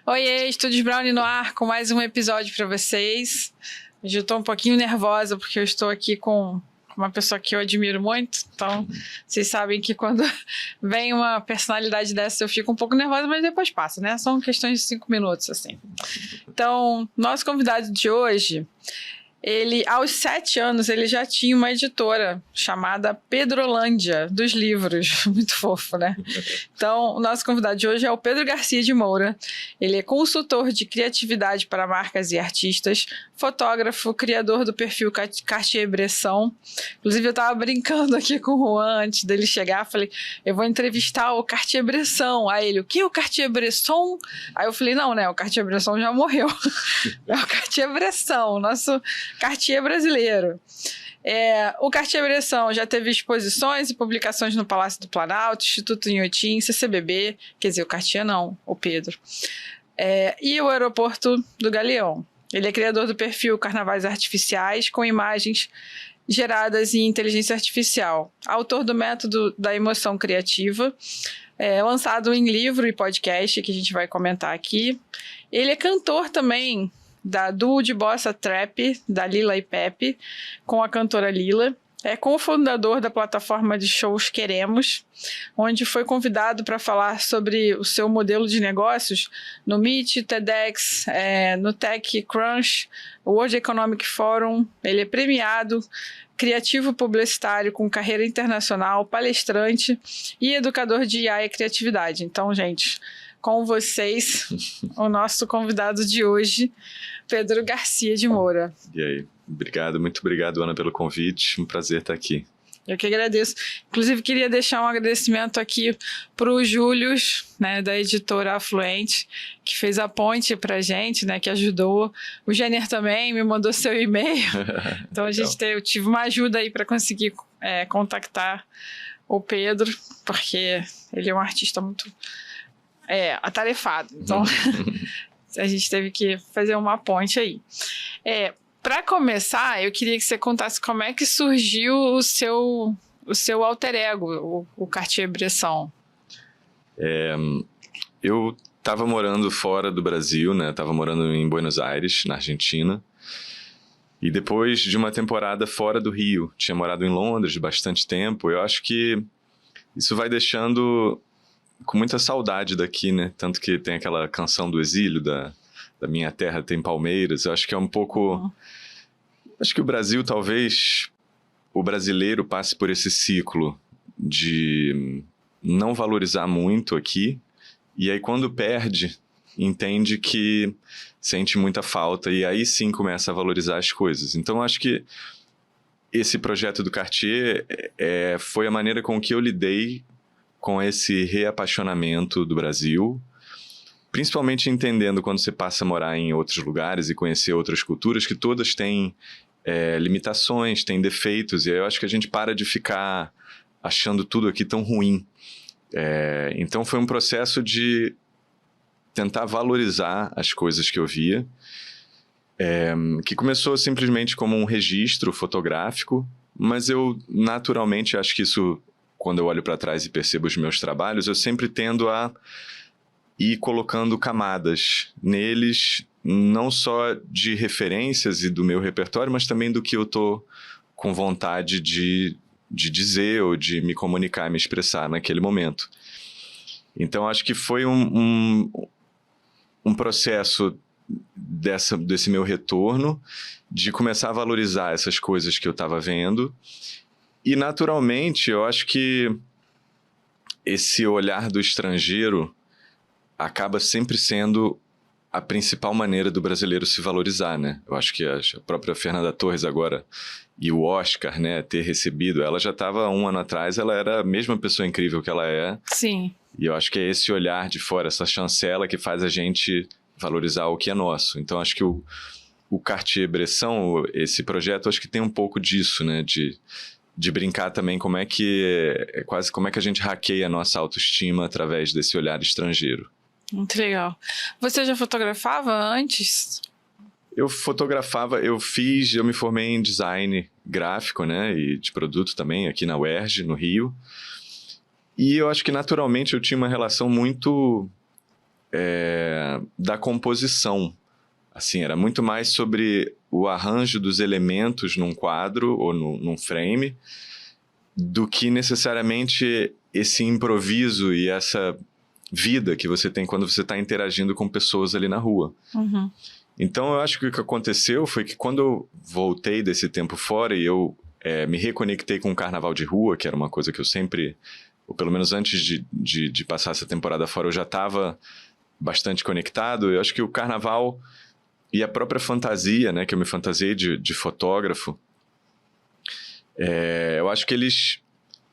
Oiê, Estúdios Brownie no ar com mais um episódio para vocês. Hoje eu estou um pouquinho nervosa porque eu estou aqui com uma pessoa que eu admiro muito. Então, vocês sabem que quando vem uma personalidade dessa eu fico um pouco nervosa, mas depois passa, né? São questões de 5 minutos, assim. Então, nosso convidado de hoje... Ele, aos 7 anos, ele já tinha uma editora chamada Pedrolândia, dos livros. Muito fofo, né? Então, o nosso convidado de hoje é o Pedro Garcia de Moura. Ele é consultor de criatividade para marcas e artistas, fotógrafo, criador do perfil Cartier-Bresson. Inclusive, eu estava brincando aqui com o Juan antes dele chegar. Falei, eu vou entrevistar o Cartier-Bresson. Aí ele, o que? O Cartier-Bresson? Aí eu falei, não, né? O Cartier-Bresson já morreu. É o Cartier-Bresson, nosso Cartier brasileiro. O Cartier-Bresson já teve exposições e publicações no Palácio do Planalto, Instituto Inhotim, CCBB, quer dizer, o Cartier não, o Pedro. E o Aeroporto do Galeão. Ele é criador do perfil Carnavais Artificiais, com imagens geradas em inteligência artificial. Autor do método da emoção criativa, lançado em livro e podcast, que a gente vai comentar aqui. Ele é cantor também da duo de bossa trap, da Lila e Pepe, com a cantora Lila. É cofundador da plataforma de shows Queremos, onde foi convidado para falar sobre o seu modelo de negócios no Meet, TEDx, no TechCrunch, World Economic Forum. Ele é premiado, criativo publicitário com carreira internacional, palestrante e educador de IA e criatividade. Então, gente, com vocês, o nosso convidado de hoje, Pedro Garcia de Moura. E aí? Obrigado, muito obrigado, Ana, pelo convite. Um prazer estar aqui. Eu que agradeço. Inclusive, queria deixar um agradecimento aqui para o Július, né, da editora Afluente, que fez a ponte para a gente, né, que ajudou. O Jenner também me mandou seu e-mail. Então, eu tive uma ajuda aí para conseguir contactar o Pedro, porque ele é um artista muito atarefado. Então, a gente teve que fazer uma ponte aí. Para começar, eu queria que você contasse como é que surgiu o seu alter ego, o Cartier-Bresson. Eu estava morando fora do Brasil, né? Estava morando em Buenos Aires, na Argentina. E depois de uma temporada fora do Rio, tinha morado em Londres bastante tempo. Eu acho que isso vai deixando com muita saudade daqui, né? Tanto que tem aquela canção do exílio, da minha terra tem palmeiras. Eu acho que é um pouco... Acho que o Brasil, talvez, o brasileiro passe por esse ciclo de não valorizar muito aqui. E aí, quando perde, entende que sente muita falta. E aí, sim, começa a valorizar as coisas. Então, acho que esse projeto do Cartier foi a maneira com que eu lidei com esse reapaixonamento do Brasil, principalmente entendendo quando você passa a morar em outros lugares e conhecer outras culturas, que todas têm limitações, têm defeitos, e aí eu acho que a gente para de ficar achando tudo aqui tão ruim. Então foi um processo de tentar valorizar as coisas que eu via, que começou simplesmente como um registro fotográfico, mas eu naturalmente acho que isso, quando eu olho para trás e percebo os meus trabalhos, eu sempre tendo a ir colocando camadas neles, não só de referências e do meu repertório, mas também do que eu tô com vontade de dizer ou de me comunicar, me expressar naquele momento. Então, acho que foi um processo desse meu retorno, de começar a valorizar essas coisas que eu estava vendo. E, naturalmente, eu acho que esse olhar do estrangeiro acaba sempre sendo a principal maneira do brasileiro se valorizar, né? Eu acho que a própria Fernanda Torres agora e o Oscar, né, ter recebido, ela já estava 1 ano atrás, ela era a mesma pessoa incrível que ela é. Sim. E eu acho que é esse olhar de fora, essa chancela que faz a gente valorizar o que é nosso. Então, acho que o Cartier-Bresson, esse projeto, acho que tem um pouco disso, né, de brincar também como é que a gente hackeia a nossa autoestima através desse olhar estrangeiro. Muito legal. Você já fotografava antes? Eu fotografava, eu me formei em design gráfico, né, e de produto também, aqui na UERJ, no Rio. E eu acho que naturalmente eu tinha uma relação muito da composição. Assim, era muito mais sobre o arranjo dos elementos num quadro ou num frame, do que necessariamente esse improviso e essa vida que você tem quando você está interagindo com pessoas ali na rua. Uhum. Então, eu acho que o que aconteceu foi que quando eu voltei desse tempo fora e eu me reconectei com o carnaval de rua, que era uma coisa que eu sempre, ou pelo menos antes de passar essa temporada fora, eu já estava bastante conectado. Eu acho que o carnaval e a própria fantasia, né, que eu me fantasiei de fotógrafo, eu acho que eles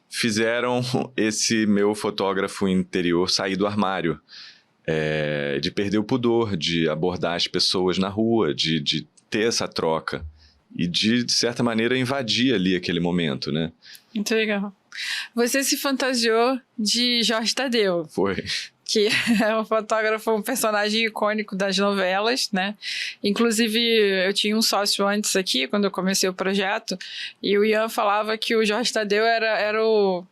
fizeram esse meu fotógrafo interior sair do armário, de perder o pudor, de abordar as pessoas na rua, de ter essa troca e de certa maneira, invadir ali aquele momento, né? Muito legal. Você se fantasiou de Jorge Tadeu. Foi. Que é um fotógrafo, um personagem icônico das novelas, né? Inclusive, eu tinha um sócio antes aqui, quando eu comecei o projeto, e o Ian falava que o Jorge Tadeu era o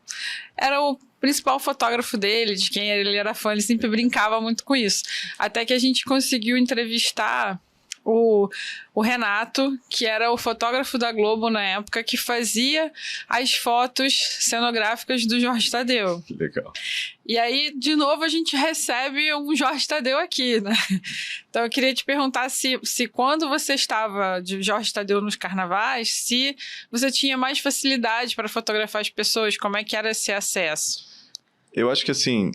principal fotógrafo dele, de quem ele era fã, ele sempre brincava muito com isso. Até que a gente conseguiu entrevistar o Renato, que era o fotógrafo da Globo na época, que fazia as fotos cenográficas do Jorge Tadeu. Que legal. E aí, de novo, a gente recebe um Jorge Tadeu aqui, né? Então, eu queria te perguntar se quando você estava de Jorge Tadeu nos carnavais, se você tinha mais facilidade para fotografar as pessoas, como é que era esse acesso? Eu acho que, assim,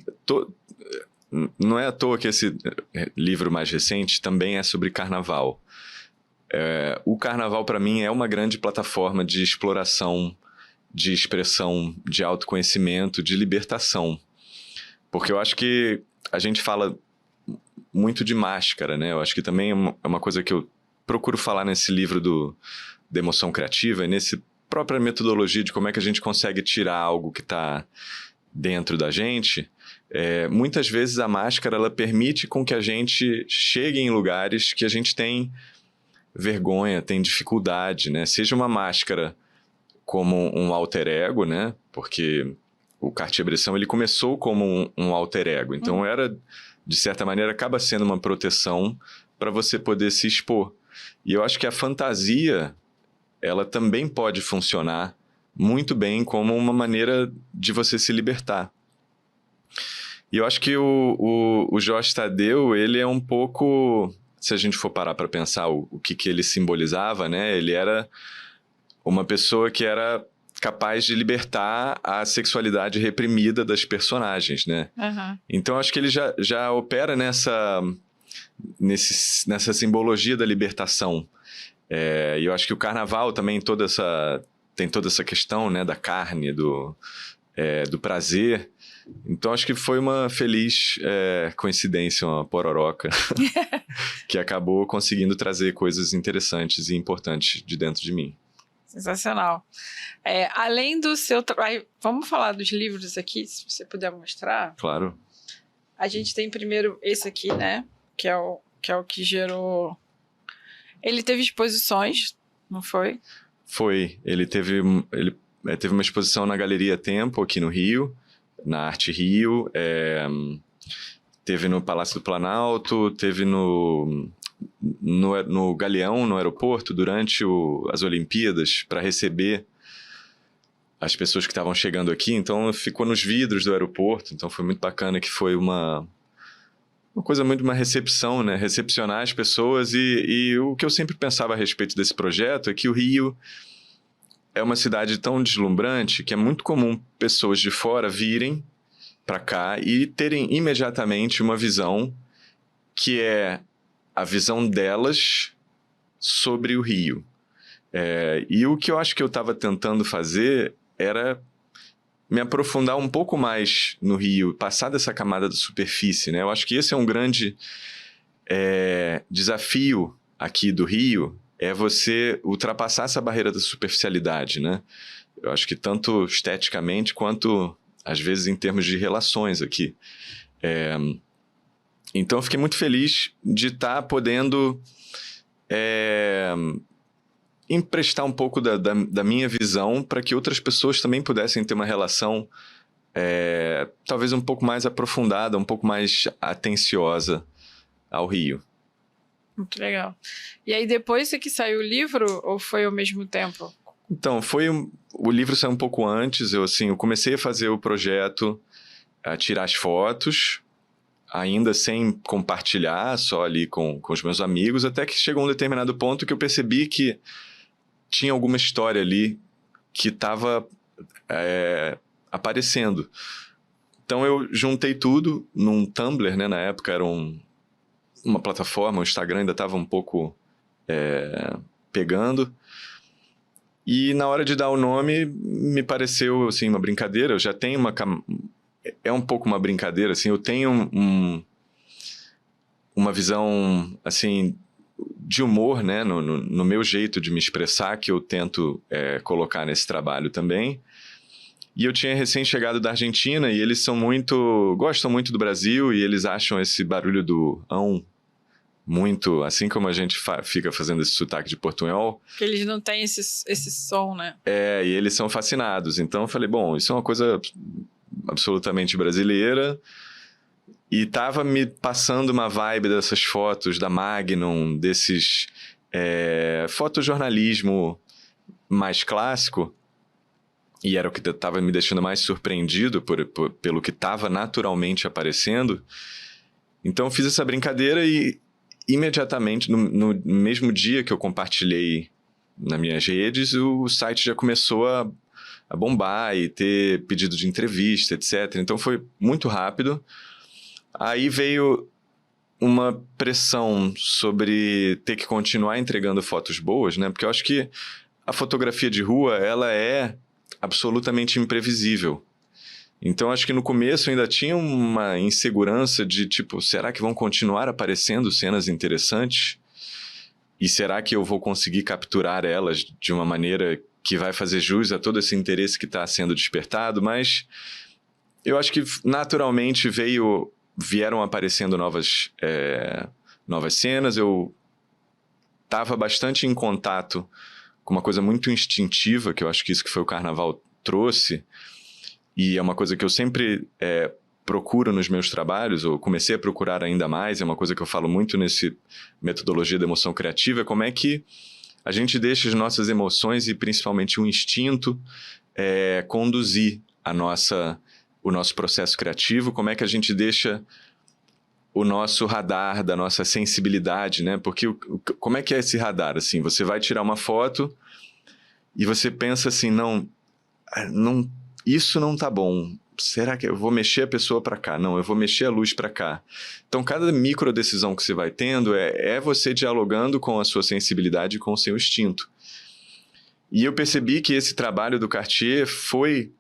não é à toa que esse livro mais recente também é sobre carnaval. O carnaval, para mim, é uma grande plataforma de exploração, de expressão, de autoconhecimento, de libertação. Porque eu acho que a gente fala muito de máscara, né? Eu acho que também é uma coisa que eu procuro falar nesse livro da emoção criativa e nessa própria metodologia de como é que a gente consegue tirar algo que está dentro da gente. Muitas vezes a máscara ela permite com que a gente chegue em lugares que a gente tem vergonha, tem dificuldade, né? Seja uma máscara como um alter ego, né? Porque o Cartier-Bresson ele começou como um alter ego, então de certa maneira acaba sendo uma proteção para você poder se expor. E eu acho que a fantasia ela também pode funcionar muito bem como uma maneira de você se libertar. E eu acho que o Jorge Tadeu, ele é um pouco, se a gente for parar para pensar o que ele simbolizava, né? Ele era uma pessoa que era capaz de libertar a sexualidade reprimida das personagens, né? Uhum. Então, acho que ele já opera nessa simbologia da libertação. E eu acho que o carnaval também tem toda essa questão, né, da carne, do prazer. Então, acho que foi uma feliz coincidência, uma pororoca, que acabou conseguindo trazer coisas interessantes e importantes de dentro de mim. Sensacional. Além do seu trabalho, vamos falar dos livros aqui, se você puder mostrar. Claro. A gente tem primeiro esse aqui, né? Que é o que gerou... Ele teve exposições, não foi? Foi. Ele teve uma exposição na Galeria Tempo, aqui no Rio, na Arte Rio, teve no Palácio do Planalto, teve no Galeão, no aeroporto, durante as Olimpíadas, para receber as pessoas que estavam chegando aqui. Então, ficou nos vidros do aeroporto. Então, foi muito bacana, que foi uma coisa muito, uma recepção, né? Recepcionar as pessoas. E o que eu sempre pensava a respeito desse projeto é que o Rio é uma cidade tão deslumbrante que é muito comum pessoas de fora virem para cá e terem imediatamente uma visão que é a visão delas sobre o Rio. E o que eu acho que eu estava tentando fazer era me aprofundar um pouco mais no Rio, passar dessa camada da superfície, né? Eu acho que esse é um grande desafio aqui do Rio, é você ultrapassar essa barreira da superficialidade, né? Eu acho que tanto esteticamente quanto, às vezes, em termos de relações aqui. Então, eu fiquei muito feliz de estar podendo emprestar um pouco da minha visão para que outras pessoas também pudessem ter uma relação talvez um pouco mais aprofundada, um pouco mais atenciosa ao Rio. Muito legal. E aí depois que saiu o livro, ou foi ao mesmo tempo? Então, o livro saiu um pouco antes. Eu comecei a fazer o projeto, a tirar as fotos, ainda sem compartilhar, só ali com os meus amigos, até que chegou um determinado ponto que eu percebi que tinha alguma história ali que estava aparecendo. Então eu juntei tudo num Tumblr, né? Na época era uma plataforma, o Instagram ainda estava um pouco pegando. E na hora de dar o nome, me pareceu assim, uma brincadeira. Eu já tenho é um pouco uma brincadeira, assim. Eu tenho uma visão, assim, de humor, né? No meu jeito de me expressar, que eu tento colocar nesse trabalho também. E eu tinha recém-chegado da Argentina e eles gostam muito do Brasil e eles acham esse barulho do ão muito, assim como a gente fica fazendo esse sotaque de portunhol. Que eles não têm esse som, né? E eles são fascinados. Então eu falei, bom, isso é uma coisa absolutamente brasileira. E tava me passando uma vibe dessas fotos da Magnum, desses fotojornalismo mais clássico. E era o que estava me deixando mais surpreendido pelo que estava naturalmente aparecendo. Então eu fiz essa brincadeira e imediatamente, no mesmo dia que eu compartilhei nas minhas redes, o site já começou a bombar e ter pedido de entrevista, etc. Então foi muito rápido. Aí veio uma pressão sobre ter que continuar entregando fotos boas, né? Porque eu acho que a fotografia de rua, ela é absolutamente imprevisível. Então, acho que no começo ainda tinha uma insegurança de, tipo, será que vão continuar aparecendo cenas interessantes? E será que eu vou conseguir capturar elas de uma maneira que vai fazer jus a todo esse interesse que está sendo despertado? Mas eu acho que naturalmente vieram aparecendo novas cenas. Eu estava bastante em contato com uma coisa muito instintiva, que eu acho que isso que foi o Carnaval trouxe, e é uma coisa que eu sempre procuro nos meus trabalhos, ou comecei a procurar ainda mais, é uma coisa que eu falo muito nesse metodologia da emoção criativa, é como é que a gente deixa as nossas emoções e principalmente o instinto conduzir o nosso processo criativo, como é que a gente deixa o nosso radar da nossa sensibilidade, né? Porque como é que é esse radar? Assim, você vai tirar uma foto e você pensa assim, não, isso não tá bom. Será que eu vou mexer a pessoa para cá? Não, eu vou mexer a luz para cá. Então, cada micro decisão que você vai tendo é você dialogando com a sua sensibilidade e com o seu instinto. E eu percebi que esse trabalho do Cartier foi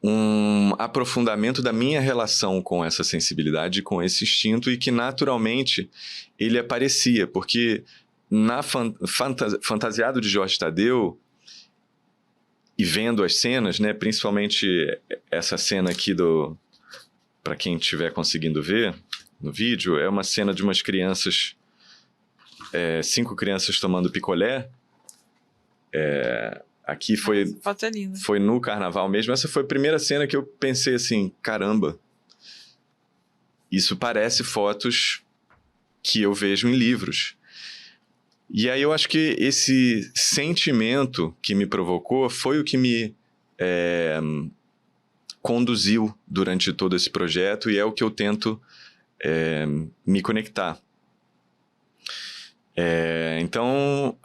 um aprofundamento da minha relação com essa sensibilidade, com esse instinto, e que naturalmente ele aparecia, porque na Fantasiado de Jorge Tadeu, e vendo as cenas, né, principalmente essa cena aqui para quem estiver conseguindo ver no vídeo, é uma cena de umas crianças, 5 crianças tomando picolé. Aqui foi no Carnaval mesmo. Essa foi a primeira cena que eu pensei assim, caramba, isso parece fotos que eu vejo em livros. E aí eu acho que esse sentimento que me provocou foi o que me conduziu durante todo esse projeto, e é o que eu tento me conectar. Então,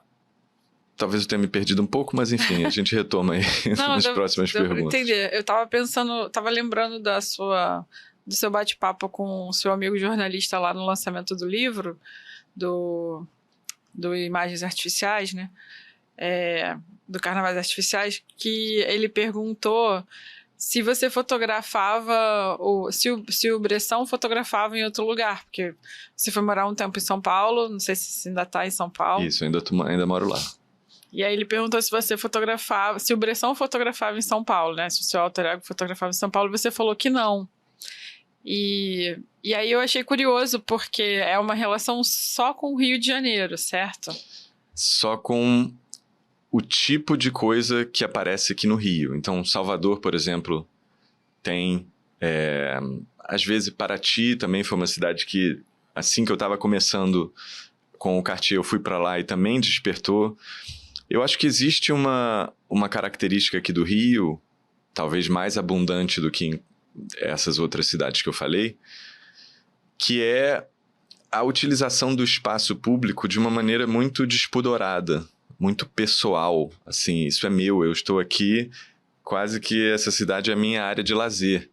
talvez eu tenha me perdido um pouco, mas enfim, a gente retoma aí nas próximas perguntas. Entendi. Eu tava lembrando do seu bate-papo com o seu amigo jornalista lá no lançamento do livro, do Imagens Artificiais, né? Do Carnavais Artificiais, que ele perguntou se você fotografava, ou se o Bresson fotografava em outro lugar, porque você foi morar um tempo em São Paulo, não sei se você ainda está em São Paulo. Isso, ainda moro lá. E aí ele perguntou se você fotografava, se o Bresson fotografava em São Paulo, né? Se o seu alter ego fotografava em São Paulo, você falou que não. E aí eu achei curioso, porque é uma relação só com o Rio de Janeiro, certo? Só com o tipo de coisa que aparece aqui no Rio. Então, Salvador, por exemplo, tem. Às vezes, Paraty também foi uma cidade que, assim que eu estava começando com o Cartier, eu fui para lá e também despertou. Eu acho que existe uma característica aqui do Rio, talvez mais abundante do que em essas outras cidades que eu falei, que é a utilização do espaço público de uma maneira muito despudorada, muito pessoal. Assim, isso é meu, eu estou aqui, quase que essa cidade é a minha área de lazer.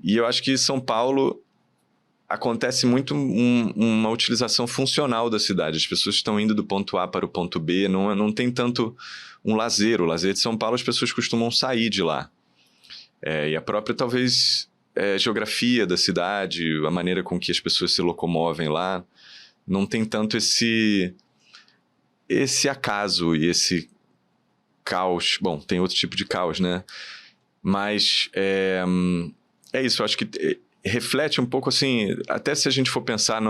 E eu acho que São Paulo acontece muito uma utilização funcional da cidade. As pessoas estão indo do ponto A para o ponto B, não tem tanto um lazer. O lazer de São Paulo, as pessoas costumam sair de lá. E a própria, talvez, geografia da cidade, a maneira com que as pessoas se locomovem lá, não tem tanto esse acaso e esse caos. Bom, tem outro tipo de caos, né? Mas é isso, eu acho que reflete um pouco assim, até se a gente for pensar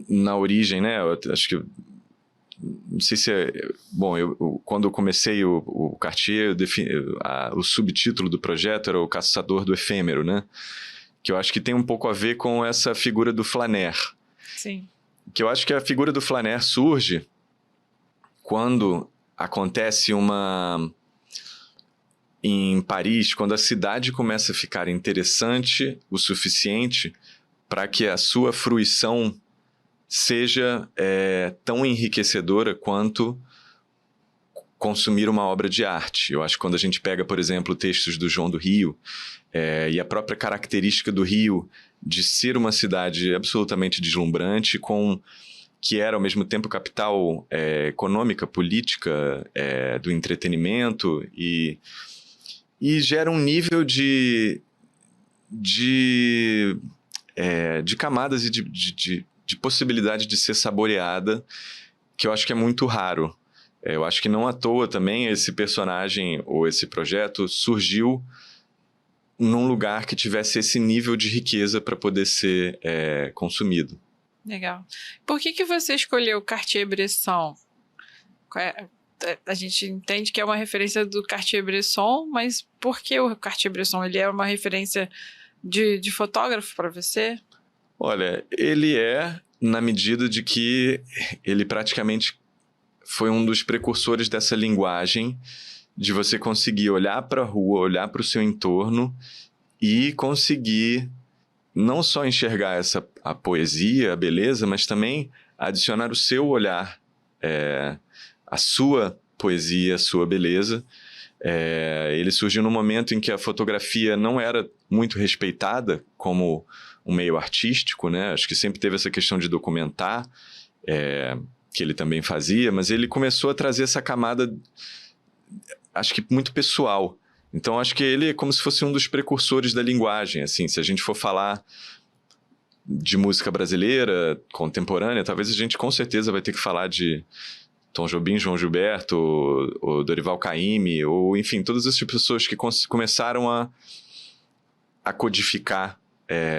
na origem, né? Eu acho que, não sei se bom, quando eu comecei o Cartier, o subtítulo do projeto era o Caçador do Efêmero, né? Que eu acho que tem um pouco a ver com essa figura do flaner. Sim. Que eu acho que a figura do flaner surge quando acontece em Paris, quando a cidade começa a ficar interessante o suficiente para que a sua fruição seja tão enriquecedora quanto consumir uma obra de arte. Eu acho que quando a gente pega, por exemplo, textos do João do Rio, e a própria característica do Rio de ser uma cidade absolutamente deslumbrante, que era ao mesmo tempo capital econômica, política, do entretenimento e gera um nível de camadas e de possibilidade de ser saboreada que eu acho que é muito raro. Eu acho que não à toa também esse personagem ou esse projeto surgiu num lugar que tivesse esse nível de riqueza para poder ser consumido. Legal. Por que você escolheu Cartier-Bresson? A gente entende que é uma referência do Cartier-Bresson, mas por que o Cartier-Bresson? Ele é uma referência de fotógrafo para você? Olha, ele na medida de que ele praticamente foi um dos precursores dessa linguagem de você conseguir olhar para a rua, olhar para o seu entorno e conseguir não só enxergar a poesia, a beleza, mas também adicionar o seu olhar, a sua poesia, a sua beleza. Ele surgiu num momento em que a fotografia não era muito respeitada como um meio artístico, né? Acho que sempre teve essa questão de documentar, que ele também fazia, mas ele começou a trazer essa camada, acho que muito pessoal. Então, acho que ele é como se fosse um dos precursores da linguagem. Assim, se a gente for falar de música brasileira, contemporânea, talvez a gente com certeza vai ter que falar de Tom Jobim, João Gilberto, ou Dorival Caymmi, ou enfim, todas essas pessoas que começaram a codificar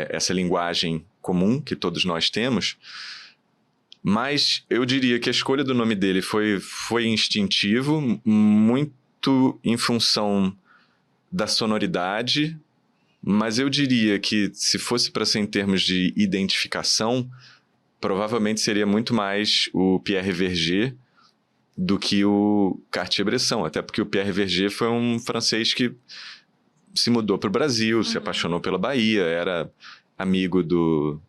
essa linguagem comum que todos nós temos. Mas eu diria que a escolha do nome dele foi instintivo, muito em função da sonoridade, mas eu diria que se fosse para ser em termos de identificação, provavelmente seria muito mais o Pierre Verger do que o Cartier-Bresson, até porque o Pierre Verger foi um francês que se mudou para o Brasil, se apaixonou pela Bahia, era amigo do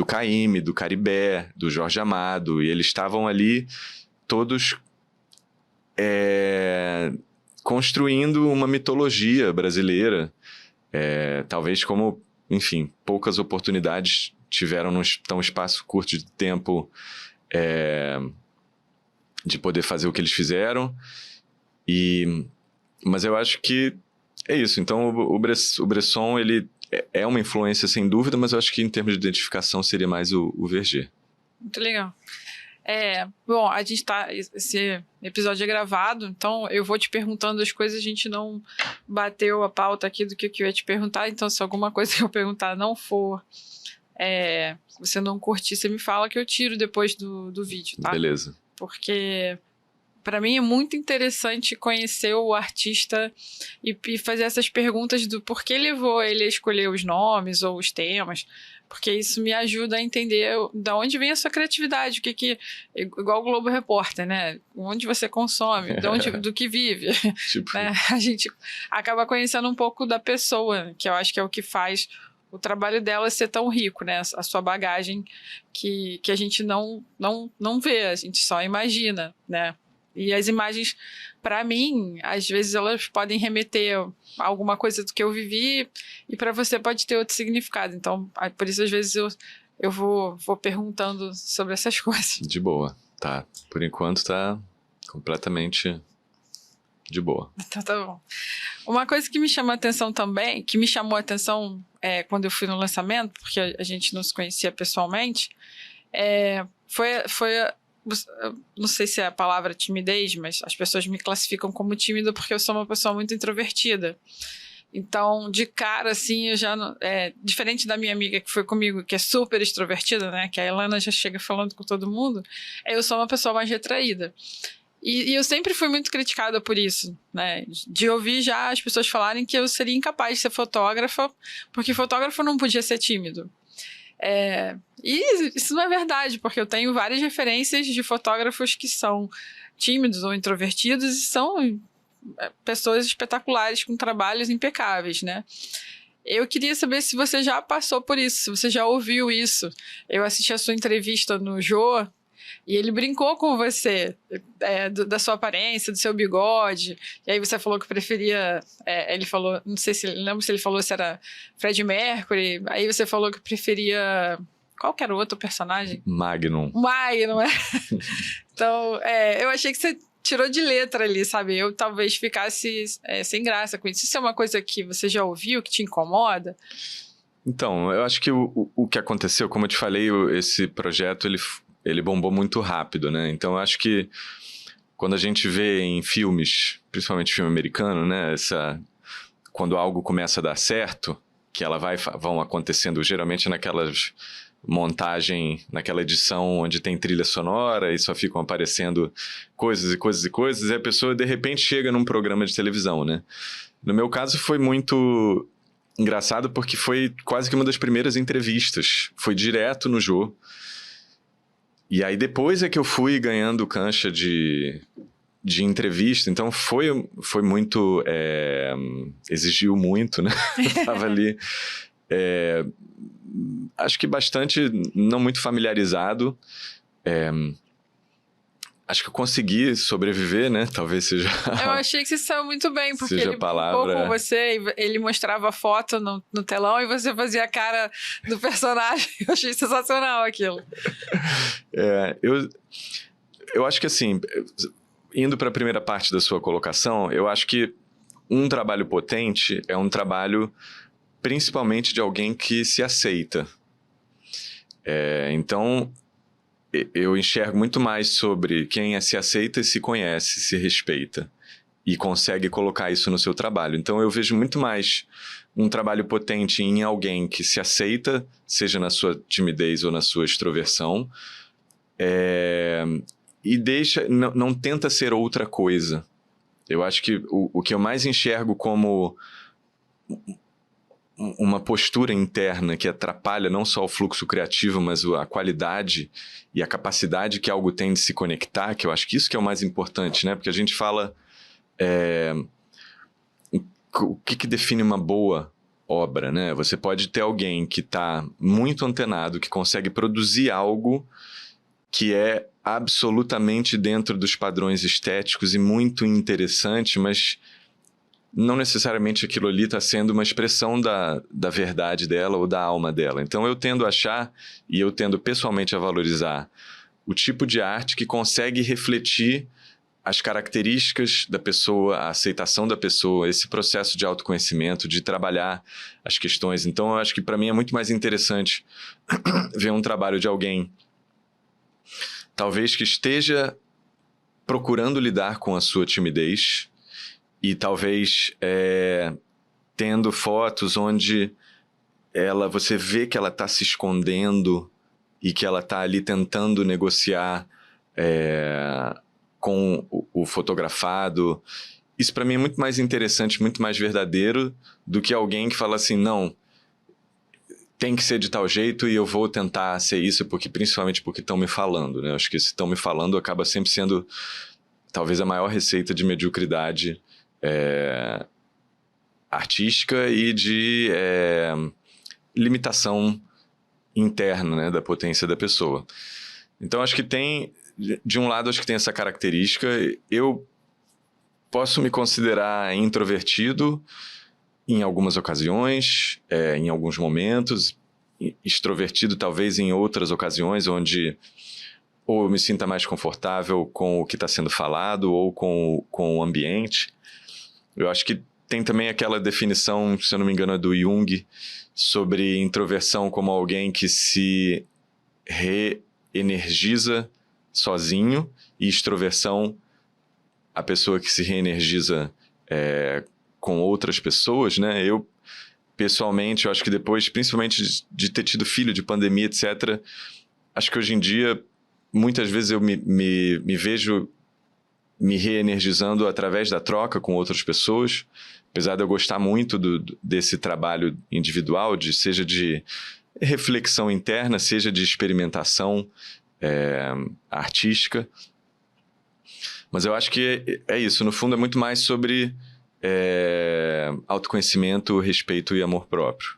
Caymmi, do Caribé, do Jorge Amado, e eles estavam ali todos construindo uma mitologia brasileira, talvez como, enfim, poucas oportunidades tiveram num tão espaço curto de tempo de poder fazer o que eles fizeram, mas eu acho que é isso. Então o Bresson, ele é uma influência sem dúvida, mas eu acho que em termos de identificação seria mais o Verger. Muito legal. Bom, a gente esse episódio é gravado, então eu vou te perguntando as coisas, a gente não bateu a pauta aqui do que eu ia te perguntar, então se alguma coisa que eu perguntar não for, se você não curtir, você me fala que eu tiro depois do vídeo, tá? Beleza. Porque para mim é muito interessante conhecer o artista e fazer essas perguntas do porquê levou ele a escolher os nomes ou os temas, porque isso me ajuda a entender de onde vem a sua criatividade, igual o Globo Repórter, né? Onde você consome, do que vive. Tipo, Né? A gente acaba conhecendo um pouco da pessoa, que eu acho que é o que faz o trabalho dela ser tão rico, né? A sua bagagem que a gente não vê, a gente só imagina, né? E as imagens, para mim, às vezes elas podem remeter a alguma coisa do que eu vivi e para você pode ter outro significado. Então, por isso, às vezes, eu vou perguntando sobre essas coisas. de boa, tá. Por enquanto tá completamente de boa. Então, tá bom. Uma coisa que me chamou a atenção também, que me chamou a atenção quando eu fui no lançamento, porque a gente não se conhecia pessoalmente, foi não sei se é a palavra timidez, mas as pessoas me classificam como tímida porque eu sou uma pessoa muito introvertida. Então, de cara, assim, eu já diferente da minha amiga que foi comigo, que é super extrovertida, né? Que a Elana já chega falando com todo mundo, eu sou uma pessoa mais retraída. E eu sempre fui muito criticada por isso, né? De ouvir já as pessoas falarem que eu seria incapaz de ser fotógrafa, porque fotógrafo não podia ser tímido. E isso não é verdade, porque eu tenho várias referências de fotógrafos que são tímidos ou introvertidos e são pessoas espetaculares com trabalhos impecáveis, né? Eu queria saber se você já passou por isso, se você já ouviu isso. Eu assisti a sua entrevista no Jô e ele brincou com você da sua aparência, do seu bigode. E aí você falou que preferia... ele falou, não sei se lembro se ele falou se era Freddie Mercury. Aí você falou que preferia... Qual que era o outro personagem? Magnum. Magnum, Então, eu achei que você tirou de letra ali, sabe? Eu talvez ficasse sem graça com isso. Isso é uma coisa que você já ouviu, que te incomoda? Então, eu acho que o que aconteceu, como eu te falei, esse projeto, ele bombou muito rápido, né? Então, eu acho que quando a gente vê em filmes, principalmente filme americano, né? Quando algo começa a dar certo, que vão acontecendo geralmente naquelas naquela edição onde tem trilha sonora e só ficam aparecendo coisas e coisas e coisas, e a pessoa de repente chega num programa de televisão, né? No meu caso foi muito engraçado porque foi quase que uma das primeiras entrevistas, foi direto no Jô. E aí depois é que eu fui ganhando cancha de entrevista, então foi muito, exigiu muito, né? Eu tava ali, acho que bastante, não muito familiarizado, acho que eu consegui sobreviver, né? Talvez seja... Eu achei que você saiu muito bem, porque seja ele brincou com você, ele mostrava a foto no telão e você fazia a cara do personagem. Eu achei sensacional aquilo. Eu acho que assim, indo para a primeira parte da sua colocação, eu acho que um trabalho potente é um trabalho principalmente de alguém que se aceita. Então, eu enxergo muito mais sobre quem se aceita e se conhece, se respeita e consegue colocar isso no seu trabalho. Então, eu vejo muito mais um trabalho potente em alguém que se aceita, seja na sua timidez ou na sua extroversão, e não tenta ser outra coisa. Eu acho que o que eu mais enxergo como uma postura interna que atrapalha não só o fluxo criativo, mas a qualidade e a capacidade que algo tem de se conectar, que eu acho que isso que é o mais importante, né? Porque a gente fala o que define uma boa obra, né? Você pode ter alguém que está muito antenado, que consegue produzir algo que é absolutamente dentro dos padrões estéticos e muito interessante, mas não necessariamente aquilo ali está sendo uma expressão da verdade dela ou da alma dela. Então eu tendo a achar, e eu tendo pessoalmente a valorizar, o tipo de arte que consegue refletir as características da pessoa, a aceitação da pessoa, esse processo de autoconhecimento, de trabalhar as questões. Então eu acho que para mim é muito mais interessante ver um trabalho de alguém talvez que esteja procurando lidar com a sua timidez e talvez tendo fotos onde você vê que ela está se escondendo e que ela está ali tentando negociar com o fotografado. Isso para mim é muito mais interessante, muito mais verdadeiro do que alguém que fala assim, não, tem que ser de tal jeito e eu vou tentar ser isso, principalmente porque estão me falando, né? Acho que se estão me falando acaba sempre sendo talvez a maior receita de mediocridade artística e de limitação interna, né, da potência da pessoa. Então acho que de um lado acho que tem essa característica. Eu posso me considerar introvertido em algumas ocasiões, em alguns momentos, extrovertido talvez em outras ocasiões, onde ou eu me sinta mais confortável com o que está sendo falado ou com o ambiente. Eu acho que tem também aquela definição, se eu não me engano, é do Jung, sobre introversão como alguém que se reenergiza sozinho e extroversão a pessoa que se reenergiza com outras pessoas, né? Eu, pessoalmente, eu acho que depois, principalmente de ter tido filho, de pandemia, etc., acho que hoje em dia, muitas vezes eu me vejo me reenergizando através da troca com outras pessoas, apesar de eu gostar muito desse trabalho individual, seja de reflexão interna, seja de experimentação artística. Mas eu acho que é isso, no fundo é muito mais sobre autoconhecimento, respeito e amor próprio.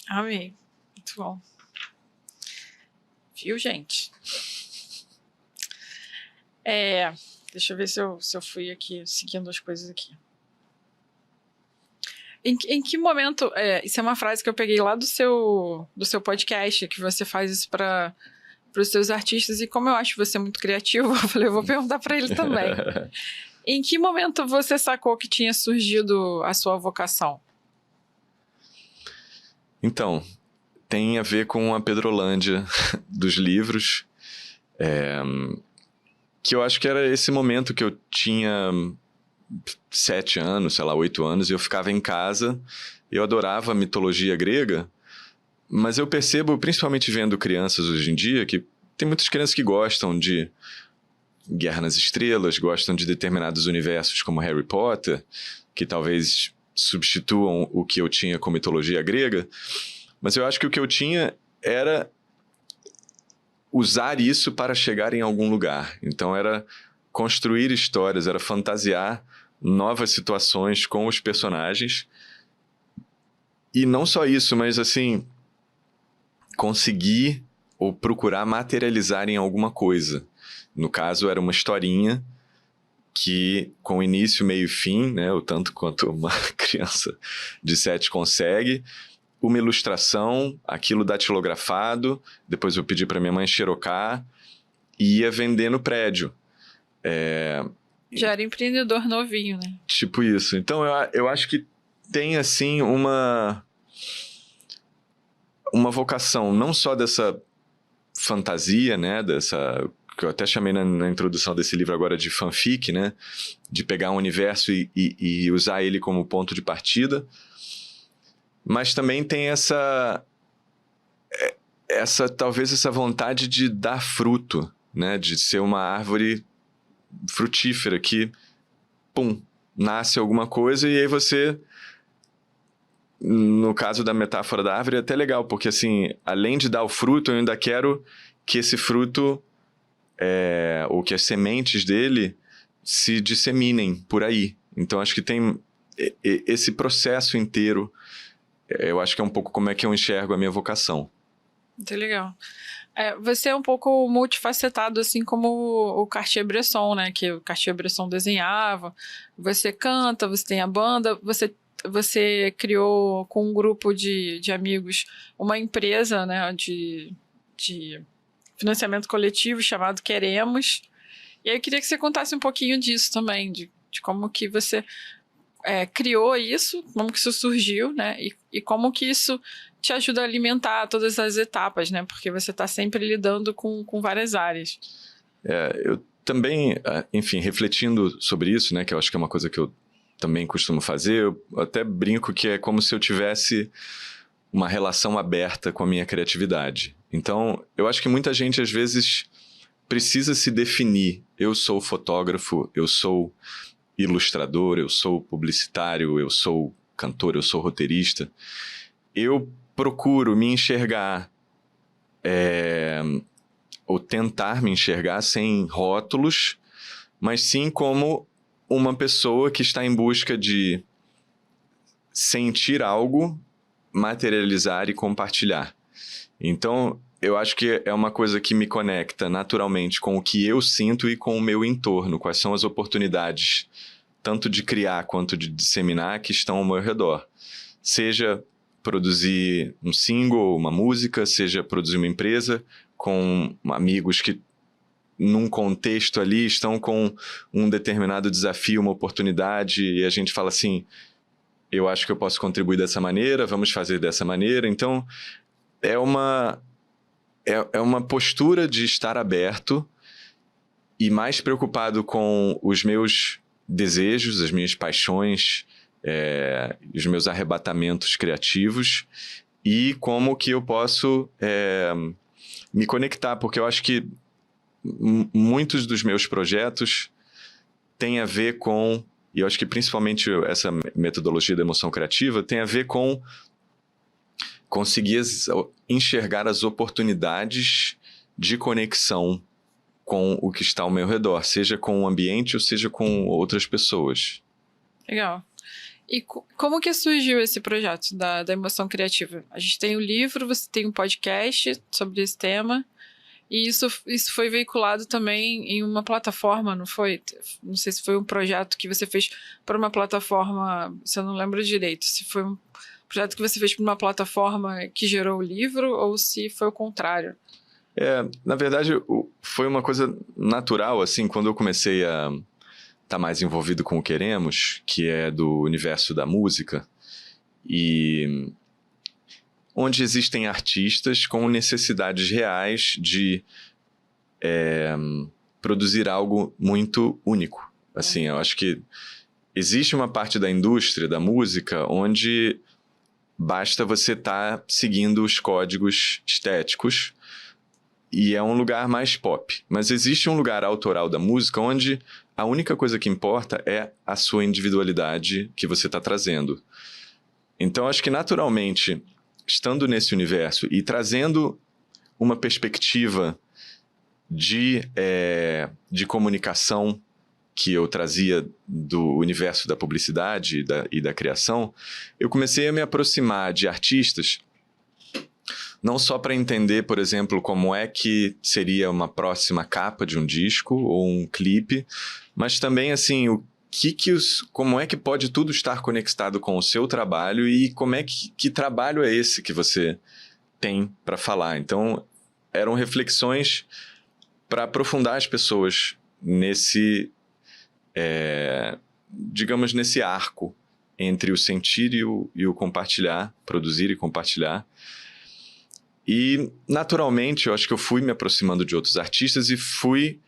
Amei, muito bom. Viu, gente? Deixa eu ver se eu fui aqui, seguindo as coisas aqui. Em que momento... isso é uma frase que eu peguei lá do seu podcast, que você faz isso para os seus artistas, e como eu acho você muito criativo, eu falei, eu vou perguntar para ele também. Em que momento você sacou que tinha surgido a sua vocação? Então, tem a ver com a Pedrolândia dos livros, que eu acho que era esse momento que eu tinha 7 anos, sei lá, 8 anos, e eu ficava em casa, eu adorava a mitologia grega, mas eu percebo, principalmente vendo crianças hoje em dia, que tem muitas crianças que gostam de Guerra nas Estrelas, gostam de determinados universos como Harry Potter, que talvez substituam o que eu tinha com mitologia grega, mas eu acho que o que eu tinha era usar isso para chegar em algum lugar. Então era construir histórias, era fantasiar novas situações com os personagens. E não só isso, mas assim, conseguir ou procurar materializar em alguma coisa. No caso, era uma historinha que, com início, meio e fim, né, o tanto quanto uma criança de 7 consegue, uma ilustração, aquilo datilografado, depois eu pedi para minha mãe xerocar e ia vender no prédio. Já era empreendedor novinho, né? Tipo isso. Então, eu acho que tem, assim, uma vocação, não só dessa fantasia, né, que eu até chamei na introdução desse livro agora de fanfic, né, de pegar um universo e usar ele como ponto de partida, mas também tem talvez essa vontade de dar fruto, né, de ser uma árvore frutífera que, pum, nasce alguma coisa e aí você, no caso da metáfora da árvore, é até legal, porque assim, além de dar o fruto, eu ainda quero que esse fruto, ou que as sementes dele se disseminem por aí. Então, acho que tem esse processo inteiro, eu acho que é um pouco como é que eu enxergo a minha vocação. Muito legal. Você é um pouco multifacetado, assim como o Cartier-Bresson, né? Que o Cartier-Bresson desenhava. Você canta, você tem a banda, você criou com um grupo de amigos uma empresa, né, de financiamento coletivo chamado Queremos. E aí eu queria que você contasse um pouquinho disso também, de como que você criou isso, como que isso surgiu, né, e como que isso te ajuda a alimentar todas as etapas, né, porque você está sempre lidando com várias áreas. Eu também, enfim, refletindo sobre isso, né, que eu acho que é uma coisa que eu também costumo fazer, eu até brinco que é como se eu tivesse uma relação aberta com a minha criatividade. Então, eu acho que muita gente, às vezes, precisa se definir. Eu sou fotógrafo, eu sou ilustrador, eu sou publicitário, eu sou cantor, eu sou roteirista. Eu procuro me enxergar, ou tentar me enxergar sem rótulos, mas sim como uma pessoa que está em busca de sentir algo, materializar e compartilhar. Então, eu acho que é uma coisa que me conecta naturalmente com o que eu sinto e com o meu entorno. Quais são as oportunidades, tanto de criar quanto de disseminar, que estão ao meu redor. Seja produzir um single, uma música, seja produzir uma empresa com amigos que, num contexto ali, estão com um determinado desafio, uma oportunidade, e a gente fala assim, eu acho que eu posso contribuir dessa maneira, vamos fazer dessa maneira. Então, é uma postura de estar aberto e mais preocupado com os meus desejos, as minhas paixões, os meus arrebatamentos criativos e como que eu posso me conectar, porque eu acho que muitos dos meus projetos têm a ver com, e eu acho que principalmente essa metodologia da emoção criativa tem a ver com conseguir enxergar as oportunidades de conexão com o que está ao meu redor, seja com o ambiente ou seja com outras pessoas. Legal. E como que surgiu esse projeto da emoção criativa? A gente tem o livro, você tem um podcast sobre esse tema, e isso foi veiculado também em uma plataforma, não foi? Não sei se foi um projeto que você fez para uma plataforma, se eu não lembro direito, se foi um projeto que você fez para uma plataforma que gerou o livro ou se foi o contrário. Na verdade, foi uma coisa natural, assim, quando eu comecei a estar mais envolvido com o Queremos, que é do universo da música, e onde existem artistas com necessidades reais de produzir algo muito único. Assim, eu acho que existe uma parte da indústria da música onde basta você estar seguindo os códigos estéticos e é um lugar mais pop. Mas existe um lugar autoral da música onde a única coisa que importa é a sua individualidade que você está trazendo. Então, acho que naturalmente, estando nesse universo e trazendo uma perspectiva de comunicação que eu trazia do universo da publicidade e da criação, eu comecei a me aproximar de artistas, não só para entender, por exemplo, como é que seria uma próxima capa de um disco ou um clipe, mas também, assim, como é que pode tudo estar conectado com o seu trabalho e como é que trabalho é esse que você tem para falar. Então, eram reflexões para aprofundar as pessoas nesse, digamos, nesse arco entre o sentir e o compartilhar, produzir e compartilhar. E, naturalmente, eu acho que eu fui me aproximando de outros artistas e fui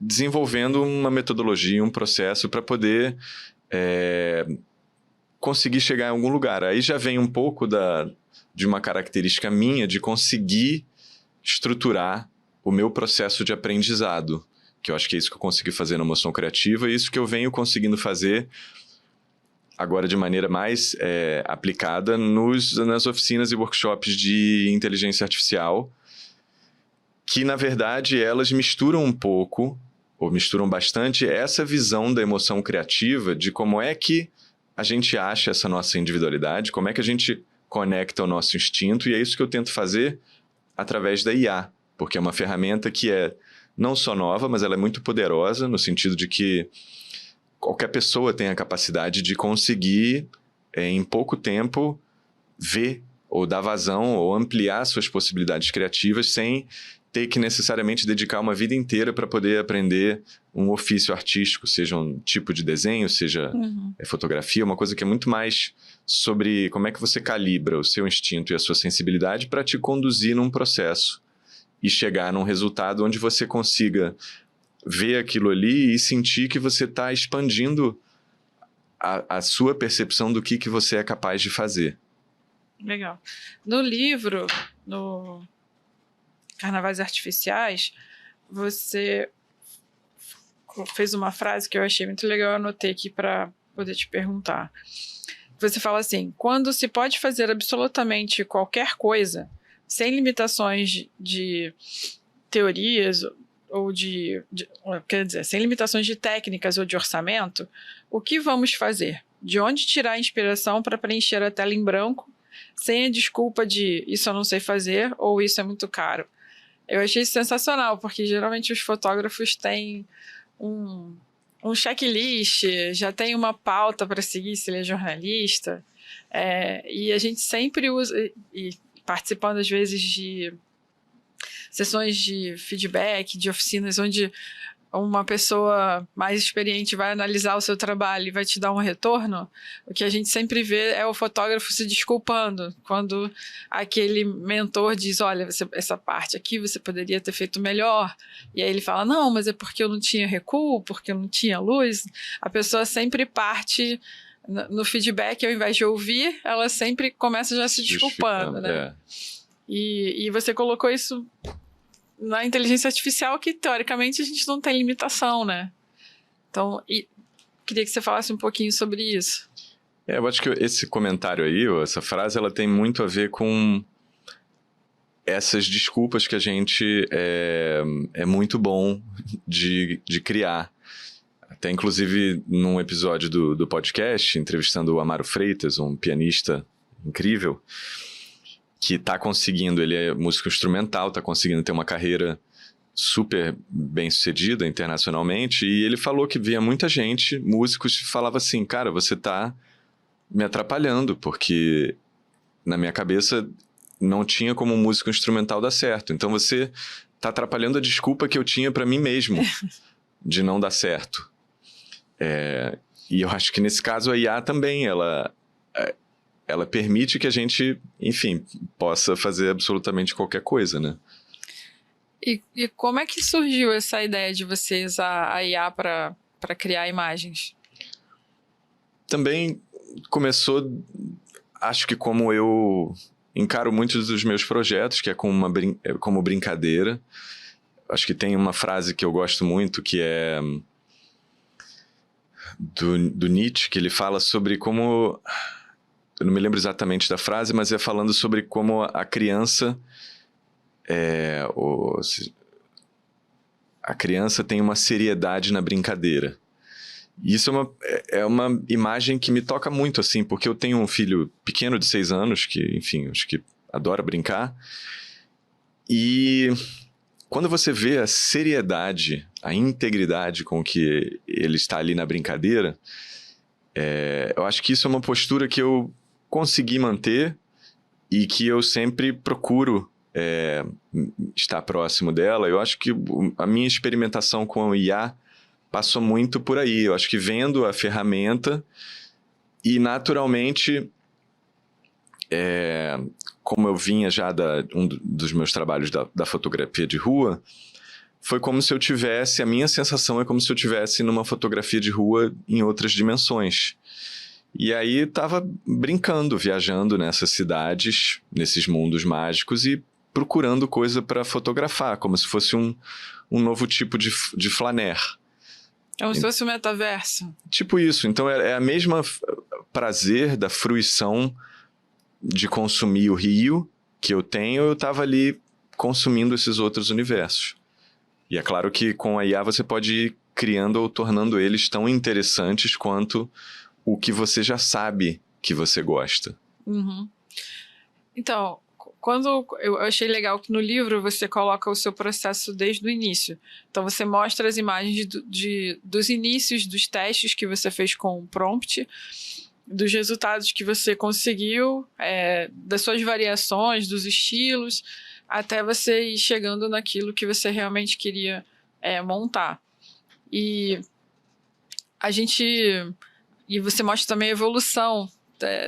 desenvolvendo uma metodologia, um processo para poder conseguir chegar em algum lugar. Aí já vem um pouco de uma característica minha de conseguir estruturar o meu processo de aprendizado, que eu acho que é isso que eu consegui fazer na emoção criativa e isso que eu venho conseguindo fazer agora de maneira mais aplicada nas oficinas e workshops de inteligência artificial, que, na verdade, elas misturam um pouco, ou misturam bastante, essa visão da emoção criativa, de como é que a gente acha essa nossa individualidade, como é que a gente conecta o nosso instinto, e é isso que eu tento fazer através da IA, porque é uma ferramenta que é não só nova, mas ela é muito poderosa, no sentido de que qualquer pessoa tem a capacidade de conseguir, em pouco tempo, ver ou dar vazão ou ampliar suas possibilidades criativas sem ter que necessariamente dedicar uma vida inteira para poder aprender um ofício artístico, seja um tipo de desenho, seja fotografia, uma coisa que é muito mais sobre como é que você calibra o seu instinto e a sua sensibilidade para te conduzir num processo e chegar num resultado onde você consiga ver aquilo ali e sentir que você está expandindo a sua percepção do que você é capaz de fazer. Legal. No livro, no Carnavais Artificiais, você fez uma frase que eu achei muito legal, eu anotei aqui para poder te perguntar. Você fala assim: quando se pode fazer absolutamente qualquer coisa, sem limitações de teorias ou quer dizer, sem limitações de técnicas ou de orçamento, o que vamos fazer? De onde tirar a inspiração para preencher a tela em branco, sem a desculpa de isso eu não sei fazer ou isso é muito caro? Eu achei isso sensacional, porque geralmente os fotógrafos têm um checklist, já tem uma pauta para seguir se ele é jornalista, e a gente sempre usa, e participando às vezes de sessões de feedback, de oficinas onde uma pessoa mais experiente vai analisar o seu trabalho e vai te dar um retorno, o que a gente sempre vê é o fotógrafo se desculpando quando aquele mentor diz: olha, essa parte aqui você poderia ter feito melhor, e aí ele fala: não, mas é porque eu não tinha recuo, porque eu não tinha luz. A pessoa sempre parte no feedback, ao invés de ouvir, ela sempre começa já se desculpando, né? E você colocou isso na inteligência artificial, que teoricamente a gente não tem limitação, né? Então, queria que você falasse um pouquinho sobre isso. Eu acho que esse comentário aí, essa frase, ela tem muito a ver com essas desculpas que a gente é muito bom de criar. Até, inclusive, num episódio do podcast, entrevistando o Amaro Freitas, um pianista incrível, que está conseguindo, ele é músico instrumental, está conseguindo ter uma carreira super bem sucedida internacionalmente, e ele falou que via muita gente, músicos, que falava assim: cara, você está me atrapalhando, porque na minha cabeça não tinha como músico instrumental dar certo, então você está atrapalhando a desculpa que eu tinha para mim mesmo de não dar certo. E eu acho que nesse caso a IA também, ela permite que a gente, enfim, possa fazer absolutamente qualquer coisa, né? E como é que surgiu essa ideia de você usar a IA para criar imagens? Também começou, acho que como eu encaro muitos dos meus projetos, que é como brincadeira. Acho que tem uma frase que eu gosto muito, que é do Nietzsche, que ele fala sobre como... Eu não me lembro exatamente da frase, mas é falando sobre como a criança... a criança tem uma seriedade na brincadeira. E isso é uma imagem que me toca muito, assim, porque eu tenho um filho pequeno de 6 anos, que, enfim, acho que adora brincar. E quando você vê a seriedade, a integridade com que ele está ali na brincadeira, eu acho que isso é uma postura que eu consegui manter e que eu sempre procuro estar próximo dela. Eu acho que a minha experimentação com o IA passou muito por aí. Eu acho que vendo a ferramenta e, naturalmente, como eu vinha já um dos meus trabalhos da fotografia de rua, foi como se eu tivesse... A minha sensação é como se eu tivesse numa fotografia de rua em outras dimensões. E aí estava brincando, viajando nessas cidades, nesses mundos mágicos e procurando coisa para fotografar, como se fosse um novo tipo de flaner. Como se fosse um metaverso. Tipo isso. Então é a mesma prazer da fruição de consumir o rio que eu tenho, eu estava ali consumindo esses outros universos. E é claro que com a IA você pode ir criando ou tornando eles tão interessantes quanto o que você já sabe que você gosta. Uhum. Então, quando eu achei legal que no livro você coloca o seu processo desde o início. Então você mostra as imagens dos inícios dos testes que você fez com o prompt, dos resultados que você conseguiu, das suas variações, dos estilos, até você ir chegando naquilo que você realmente queria montar. E você mostra também a evolução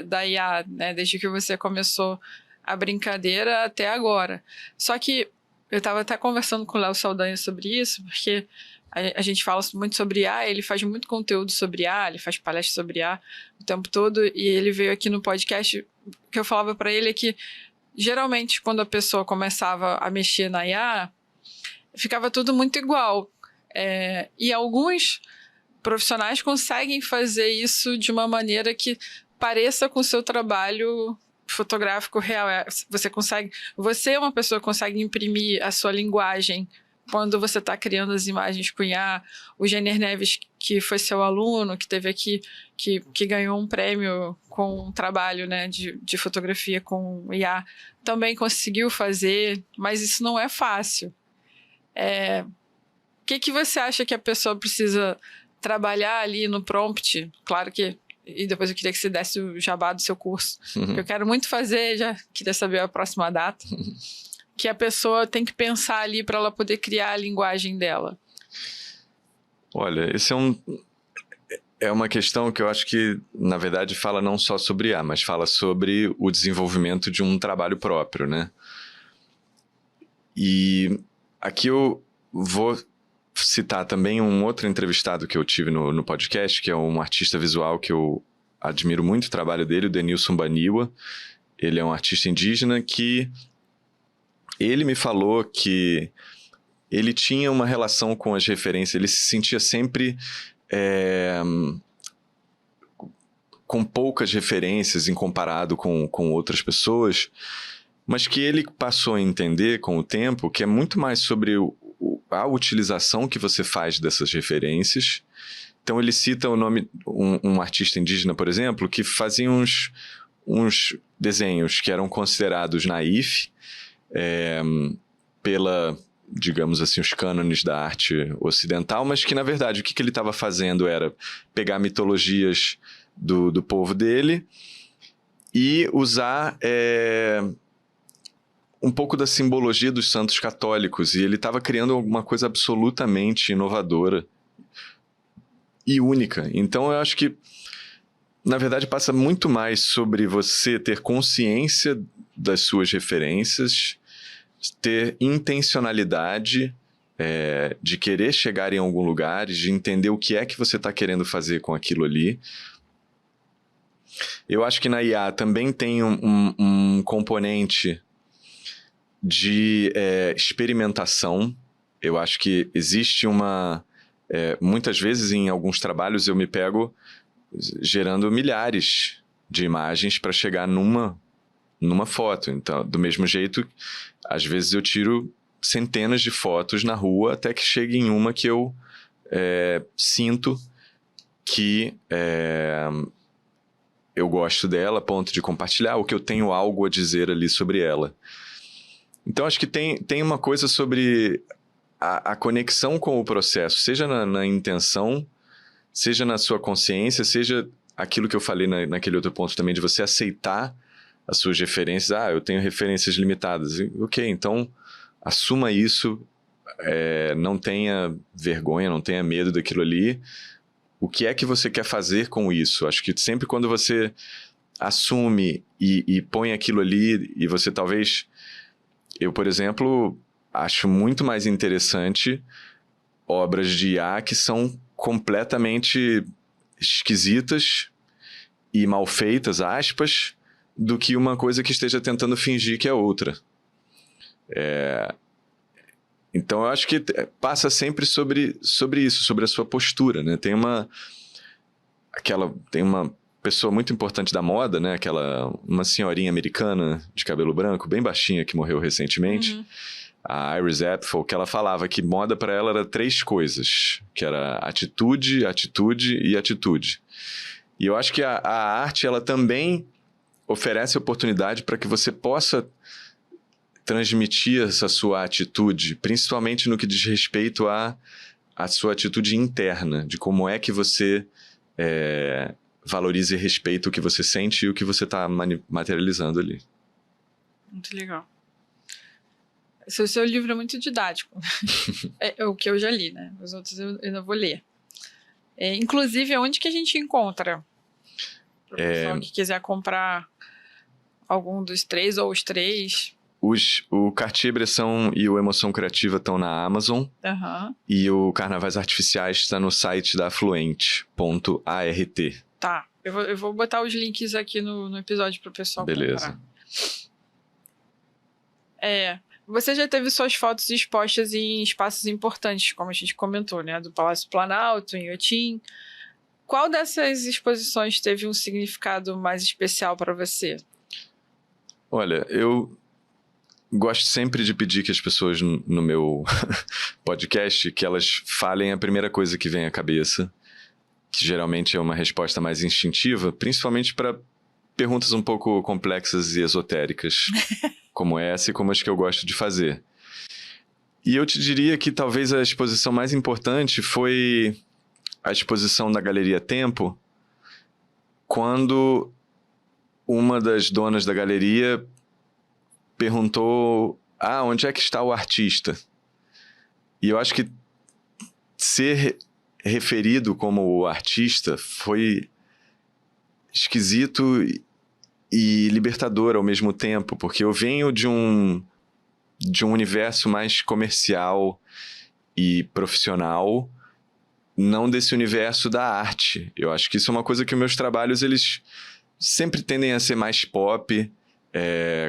da IA, né, desde que você começou a brincadeira até agora. Só que eu estava até conversando com o Léo Saldanha sobre isso, porque a gente fala muito sobre IA, ele faz muito conteúdo sobre IA, ele faz palestras sobre IA o tempo todo, e ele veio aqui no podcast, o que eu falava para ele é que, geralmente, quando a pessoa começava a mexer na IA, ficava tudo muito igual. E alguns profissionais conseguem fazer isso de uma maneira que pareça com o seu trabalho fotográfico real. Você é uma pessoa que consegue imprimir a sua linguagem quando você está criando as imagens com IA. O Jenner Neves, que foi seu aluno, que teve aqui, que ganhou um prêmio com um trabalho, né, de fotografia com IA, também conseguiu fazer, mas isso não é fácil. O que você acha que a pessoa precisa trabalhar ali no prompt? Claro que... E depois eu queria que você desse o jabá do seu curso. Que eu quero muito fazer, já queria saber a próxima data. Que a pessoa tem que pensar ali para ela poder criar a linguagem dela. Olha, esse é uma questão que eu acho que, na verdade, fala não só sobre IA, mas fala sobre o desenvolvimento de um trabalho próprio, né? E aqui eu vou citar também um outro entrevistado que eu tive no podcast, que é um artista visual que eu admiro muito o trabalho dele, o Denilson Baniwa. Ele é um artista indígena que ele me falou que ele tinha uma relação com as referências, ele se sentia sempre com poucas referências em comparado com outras pessoas, mas que ele passou a entender com o tempo que é muito mais sobre a utilização que você faz dessas referências. Então ele cita o nome, um artista indígena, por exemplo, que fazia uns desenhos que eram considerados naif, pela, digamos assim, os cânones da arte ocidental, mas que, na verdade, o que ele estava fazendo era pegar mitologias do povo dele e usar um pouco da simbologia dos santos católicos, e ele estava criando alguma coisa absolutamente inovadora e única. Então eu acho que, na verdade, passa muito mais sobre você ter consciência das suas referências, ter intencionalidade de querer chegar em algum lugar, de entender o que é que você está querendo fazer com aquilo ali. Eu acho que na IA também tem um componente de experimentação. Eu acho que existe muitas vezes em alguns trabalhos eu me pego gerando milhares de imagens para chegar numa foto. Então, do mesmo jeito, às vezes eu tiro centenas de fotos na rua até que chegue em uma que eu sinto que eu gosto dela a ponto de compartilhar, ou que eu tenho algo a dizer ali sobre ela. Então, acho que tem uma coisa sobre a conexão com o processo, seja na intenção, seja na sua consciência, seja aquilo que eu falei naquele outro ponto também, de você aceitar as suas referências. Eu tenho referências limitadas. Ok, então assuma isso, não tenha vergonha, não tenha medo daquilo ali. O que é que você quer fazer com isso? Acho que sempre quando você assume e põe aquilo ali, e você talvez... Eu, por exemplo, acho muito mais interessante obras de IA que são completamente esquisitas e mal feitas, aspas, do que uma coisa que esteja tentando fingir que é outra. Então, eu acho que passa sempre sobre isso, sobre a sua postura, né? Tem uma pessoa muito importante da moda, né? Uma senhorinha americana de cabelo branco, bem baixinha, que morreu recentemente, a Iris Apfel, que ela falava que moda para ela era 3 coisas, que era atitude, atitude e atitude. E eu acho que a arte, ela também oferece oportunidade para que você possa transmitir essa sua atitude, principalmente no que diz respeito à sua atitude interna, de como é que você valoriza e respeita o que você sente e o que você está materializando ali. Muito legal. O seu livro é muito didático. É o que eu já li, né? Os outros eu ainda vou ler. Inclusive, onde que a gente encontra? Para o pessoal que quiser comprar algum dos 3 ou os 3. O Cartier-Bresson e o Emoção Criativa estão na Amazon. E o Carnavais Artificiais está no site da Fluente.art. Tá. Eu vou botar os links aqui no episódio para o pessoal comprar. Beleza. Você já teve suas fotos expostas em espaços importantes, como a gente comentou, né? Do Palácio Planalto, em Inhotim. Qual dessas exposições teve um significado mais especial para você? Olha, eu gosto sempre de pedir que as pessoas no meu podcast, que elas falem a primeira coisa que vem à cabeça, que geralmente é uma resposta mais instintiva, principalmente para perguntas um pouco complexas e esotéricas, como essa e como as que eu gosto de fazer. E eu te diria que talvez a exposição mais importante foi a exposição na Galeria Tempo, quando uma das donas da galeria perguntou: onde é que está o artista? E eu acho que ser referido como o artista foi esquisito e libertador ao mesmo tempo, porque eu venho de um universo mais comercial e profissional, não desse universo da arte. Eu acho que isso é uma coisa que os meus trabalhos, eles sempre tendem a ser mais pop,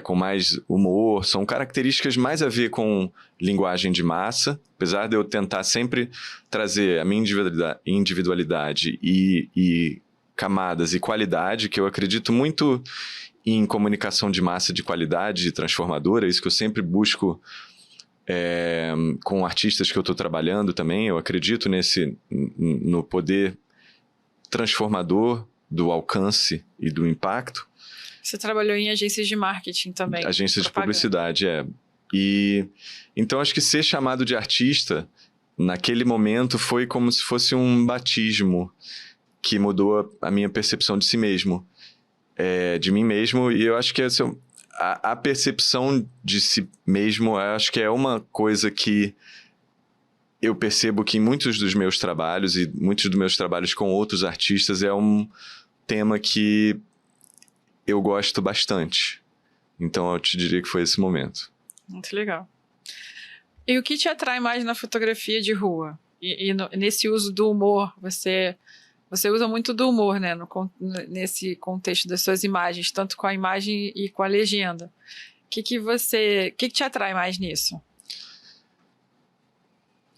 com mais humor, são características mais a ver com linguagem de massa, apesar de eu tentar sempre trazer a minha individualidade e camadas e qualidade, que eu acredito muito em comunicação de massa de qualidade e transformadora, é isso que eu sempre busco com artistas que eu estou trabalhando também. Eu acredito no poder transformador do alcance e do impacto. Você trabalhou em agências de marketing também. Agências de publicidade, E então acho que ser chamado de artista naquele momento foi como se fosse um batismo que mudou a minha percepção de si mesmo, de mim mesmo. E eu acho que a percepção de si mesmo, eu acho que é uma coisa que eu percebo que em muitos dos meus trabalhos e muitos dos meus trabalhos com outros artistas é um tema que eu gosto bastante. Então eu te diria que foi esse momento. Muito legal. E o que te atrai mais na fotografia de rua? E nesse uso do humor, você usa muito do humor, né? Nesse contexto das suas imagens, tanto com a imagem e com a legenda. O que te atrai mais nisso?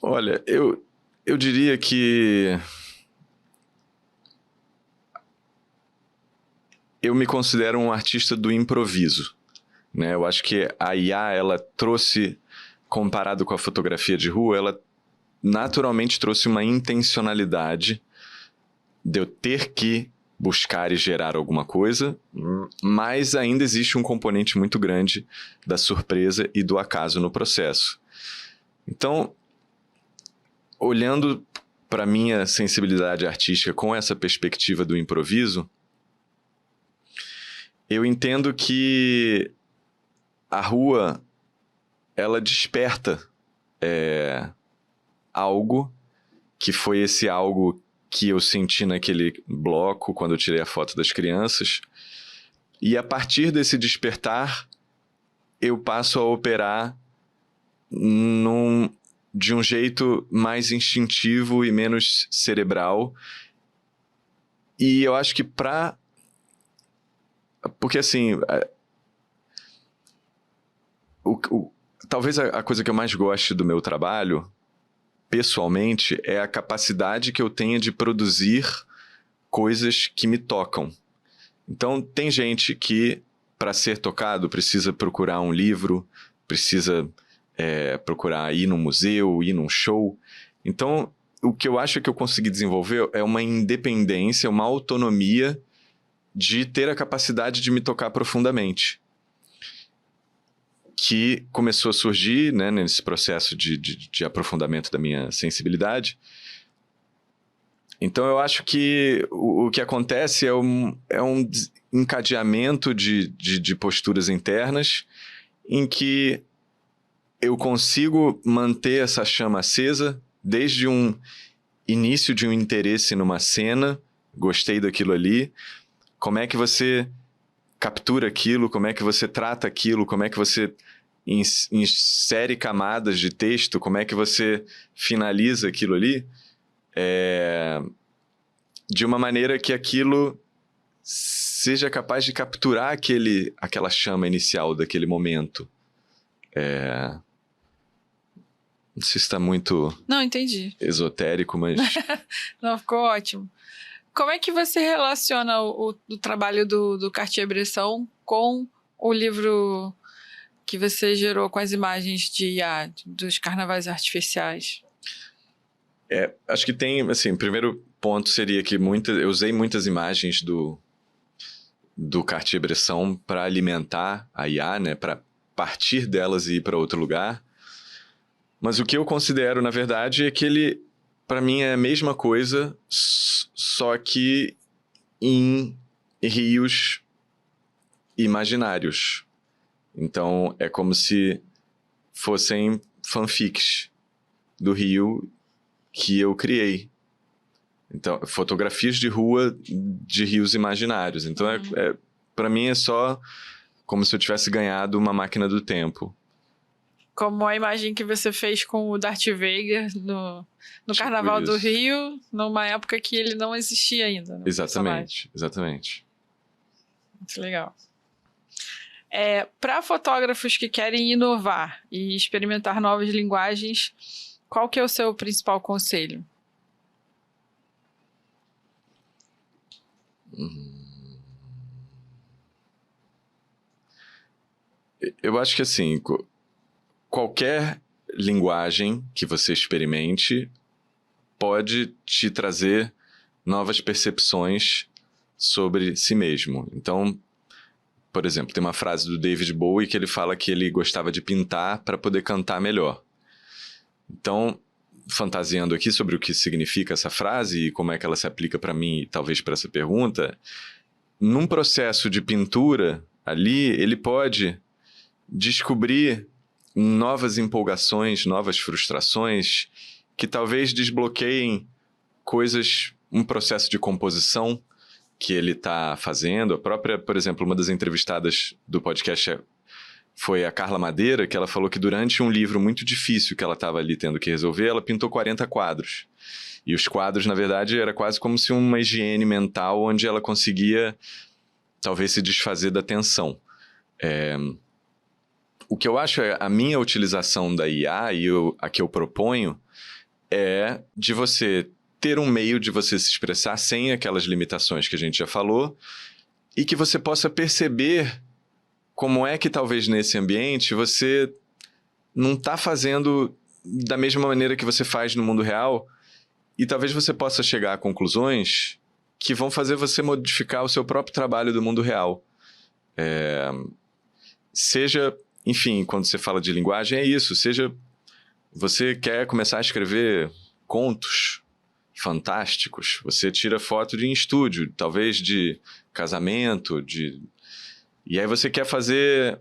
Olha, eu diria que eu me considero um artista do improviso, né? Eu acho que a IA, ela trouxe, comparado com a fotografia de rua, ela naturalmente trouxe uma intencionalidade de eu ter que buscar e gerar alguma coisa, mas ainda existe um componente muito grande da surpresa e do acaso no processo. Então, olhando para a minha sensibilidade artística com essa perspectiva do improviso, eu entendo que a rua, ela desperta algo, que foi esse algo que eu senti naquele bloco, quando eu tirei a foto das crianças. E a partir desse despertar, eu passo a operar de um jeito mais instintivo e menos cerebral. E eu acho que porque assim, talvez a coisa que eu mais goste do meu trabalho, pessoalmente, é a capacidade que eu tenho de produzir coisas que me tocam. Então, tem gente que, para ser tocado, precisa procurar um livro, precisa procurar ir num museu, ir num show. Então, o que eu acho que eu consegui desenvolver é uma independência, uma autonomia de ter a capacidade de me tocar profundamente, que começou a surgir, né, nesse processo de aprofundamento da minha sensibilidade. Então eu acho que o que acontece é um encadeamento de posturas internas em que eu consigo manter essa chama acesa desde um início de um interesse numa cena, gostei daquilo ali. Como é que você captura aquilo, como é que você trata aquilo, como é que você insere camadas de texto, como é que você finaliza aquilo ali, de uma maneira que aquilo seja capaz de capturar aquela chama inicial daquele momento. sei se está muito Não, entendi. esotérico, mas... Não, ficou ótimo. Como é que você relaciona o trabalho do Cartier-Bresson com o livro que você gerou com as imagens de IA, dos carnavais artificiais? Acho que tem, assim, o primeiro ponto seria que eu usei muitas imagens do Cartier-Bresson para alimentar a IA, né, para partir delas e ir para outro lugar. Mas o que eu considero, na verdade, é que ele, para mim, é a mesma coisa, só que em rios imaginários. Então, é como se fossem fanfics do rio que eu criei. Então, fotografias de rua de rios imaginários. Então, para mim, é só como se eu tivesse ganhado uma máquina do tempo. Como a imagem que você fez com o Darth Vader no Tipo Carnaval do isso. Rio, numa época que ele não existia ainda. Né, Exatamente, exatamente. muito legal. Para fotógrafos que querem inovar e experimentar novas linguagens, qual que é o seu principal conselho? Eu acho que assim, qualquer linguagem que você experimente pode te trazer novas percepções sobre si mesmo. Então, por exemplo, tem uma frase do David Bowie que ele fala que ele gostava de pintar para poder cantar melhor. Então, fantasiando aqui sobre o que significa essa frase e como é que ela se aplica para mim e talvez para essa pergunta, num processo de pintura ali, ele pode descobrir novas empolgações, novas frustrações que talvez desbloqueiem coisas, um processo de composição que ele está fazendo. A própria, por exemplo, uma das entrevistadas do podcast foi a Carla Madeira, que ela falou que durante um livro muito difícil que ela estava ali tendo que resolver, ela pintou 40 quadros. E os quadros, na verdade, era quase como se uma higiene mental onde ela conseguia talvez se desfazer da tensão. O que eu acho é a minha utilização da IA e a que eu proponho é de você ter um meio de você se expressar sem aquelas limitações que a gente já falou e que você possa perceber como é que talvez nesse ambiente você não está fazendo da mesma maneira que você faz no mundo real e talvez você possa chegar a conclusões que vão fazer você modificar o seu próprio trabalho do mundo real. Seja, enfim, quando você fala de linguagem, é isso. Seja você quer começar a escrever contos fantásticos, você tira foto em estúdio, talvez de casamento, e aí você quer fazer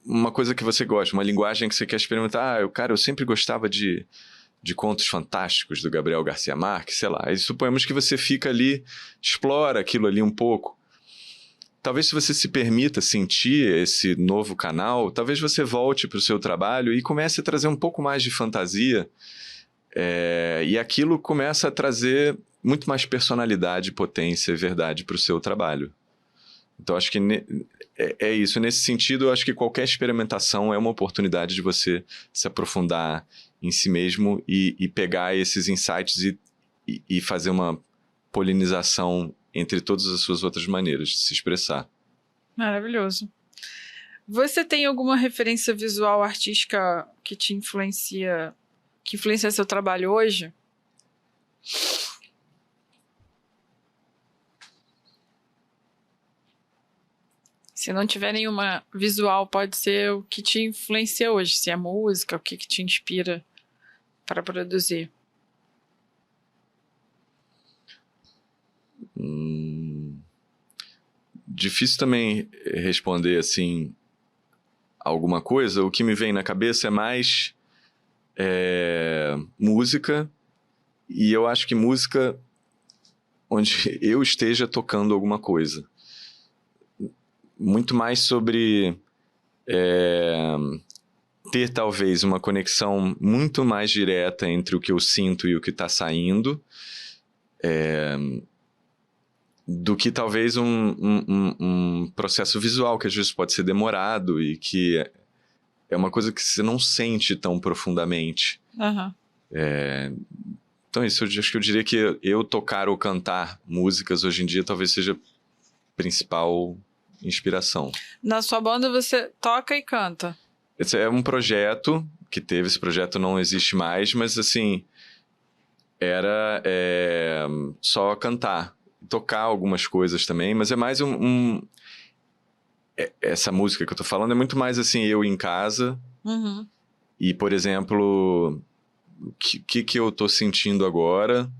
uma coisa que você gosta, uma linguagem que você quer experimentar. Eu sempre gostava de contos fantásticos do Gabriel Garcia Marques, sei lá. E suponhamos que você fica ali, explora aquilo ali um pouco. Talvez se você se permita sentir esse novo canal, talvez você volte para o seu trabalho e comece a trazer um pouco mais de fantasia. E aquilo começa a trazer muito mais personalidade, potência e verdade para o seu trabalho. Então, acho que é isso. Nesse sentido, eu acho que qualquer experimentação é uma oportunidade de você se aprofundar em si mesmo e pegar esses insights e fazer uma polinização entre todas as suas outras maneiras de se expressar. Maravilhoso. Você tem alguma referência visual artística que te influencia, que influencia seu trabalho hoje? Se não tiver nenhuma visual, pode ser o que te influencia hoje, se é música, o que te inspira para produzir. Difícil também responder assim alguma coisa. O que me vem na cabeça é mais música, e eu acho que música onde eu esteja tocando alguma coisa. Muito mais sobre ter talvez uma conexão muito mais direta entre o que eu sinto e o que está saindo, do que talvez um processo visual que às vezes pode ser demorado e que é uma coisa que você não sente tão profundamente. Aham. Então isso, acho que eu diria que eu tocar ou cantar músicas hoje em dia talvez seja a principal inspiração. Na sua banda você toca e canta. Esse é um projeto que teve, esse projeto não existe mais, mas assim, era só cantar. Tocar algumas coisas também, mas é mais essa música que eu tô falando é muito mais assim, eu em casa Uhum. e, por exemplo, o que eu tô sentindo agora,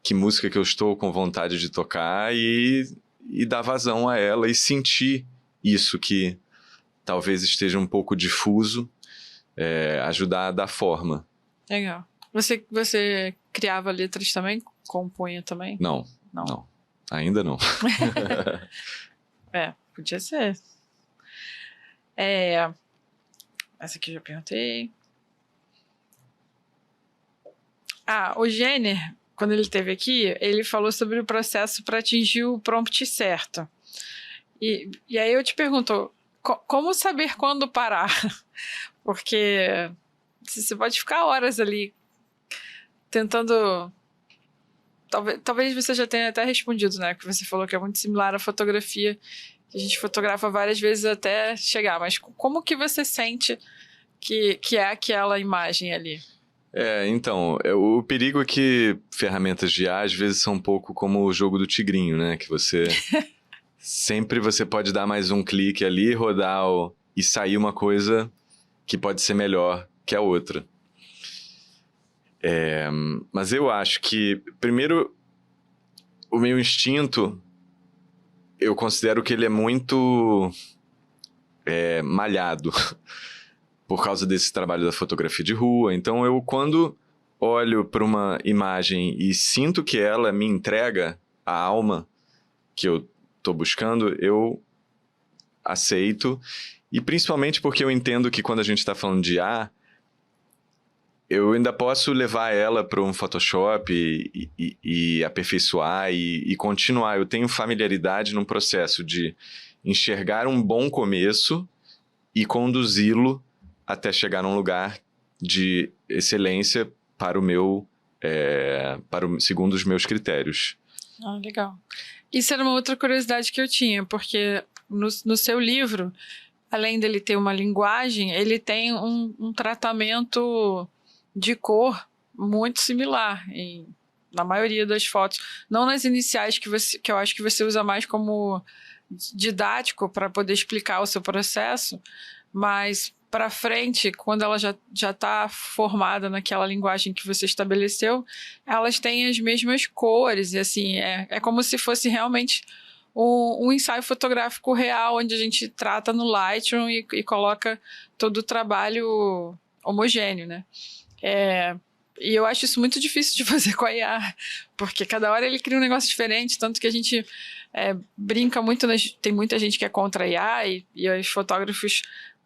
que música que eu estou com vontade de tocar e dar vazão a ela e sentir isso que talvez esteja um pouco difuso, ajudar a dar forma. Legal. Você criava letras também? Compunha também? Não. Ainda não. Podia ser. Essa aqui eu já perguntei. O Jenner, quando ele esteve aqui, ele falou sobre o processo para atingir o prompt certo. E aí eu te pergunto, como saber quando parar? Porque você pode ficar horas ali tentando... Talvez você já tenha até respondido, né? Que você falou que é muito similar à fotografia, que a gente fotografa várias vezes até chegar. Mas como que você sente que é aquela imagem ali? Então, o perigo é que ferramentas de IA às vezes são um pouco como o jogo do tigrinho, né? Que você... sempre você pode dar mais um clique ali, rodar e sair uma coisa que pode ser melhor que a outra. Mas eu acho que, primeiro, o meu instinto, eu considero que ele é muito malhado por causa desse trabalho da fotografia de rua. Então, quando olho para uma imagem e sinto que ela me entrega a alma que eu estou buscando, eu aceito. E principalmente porque eu entendo que quando a gente está falando de IA, eu ainda posso levar ela para um Photoshop e aperfeiçoar e continuar. Eu tenho familiaridade no processo de enxergar um bom começo e conduzi-lo até chegar num lugar de excelência para segundo os meus critérios. Legal. Isso era uma outra curiosidade que eu tinha, porque no seu livro, além dele ter uma linguagem, ele tem um tratamento de cor muito similar na maioria das fotos. Não nas iniciais, que eu acho que você usa mais como didático para poder explicar o seu processo, mas para frente, quando ela já está formada naquela linguagem que você estabeleceu, elas têm as mesmas cores, e assim, é como se fosse realmente um ensaio fotográfico real, onde a gente trata no Lightroom e coloca todo o trabalho homogêneo, né? E eu acho isso muito difícil de fazer com a IA, porque cada hora ele cria um negócio diferente, tanto que a gente brinca muito, tem muita gente que é contra a IA, e os fotógrafos,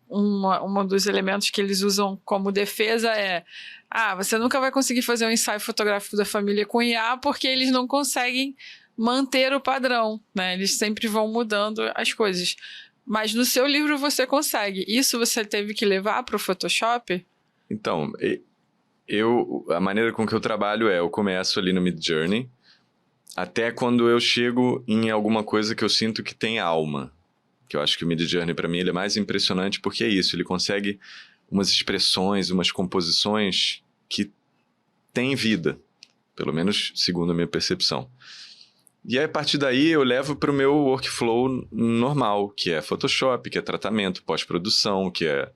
um dos elementos que eles usam como defesa você nunca vai conseguir fazer um ensaio fotográfico da família com IA, porque eles não conseguem manter o padrão, né? Eles sempre vão mudando as coisas. Mas no seu livro você consegue. Isso você teve que levar para o Photoshop? Então, a maneira com que eu trabalho eu começo ali no Midjourney, até quando eu chego em alguma coisa que eu sinto que tem alma. Que eu acho que o Midjourney, para mim, ele é mais impressionante porque é isso, ele consegue umas expressões, umas composições que têm vida, pelo menos segundo a minha percepção. E aí, a partir daí, eu levo para o meu workflow normal, que é Photoshop, que é tratamento, pós-produção, que é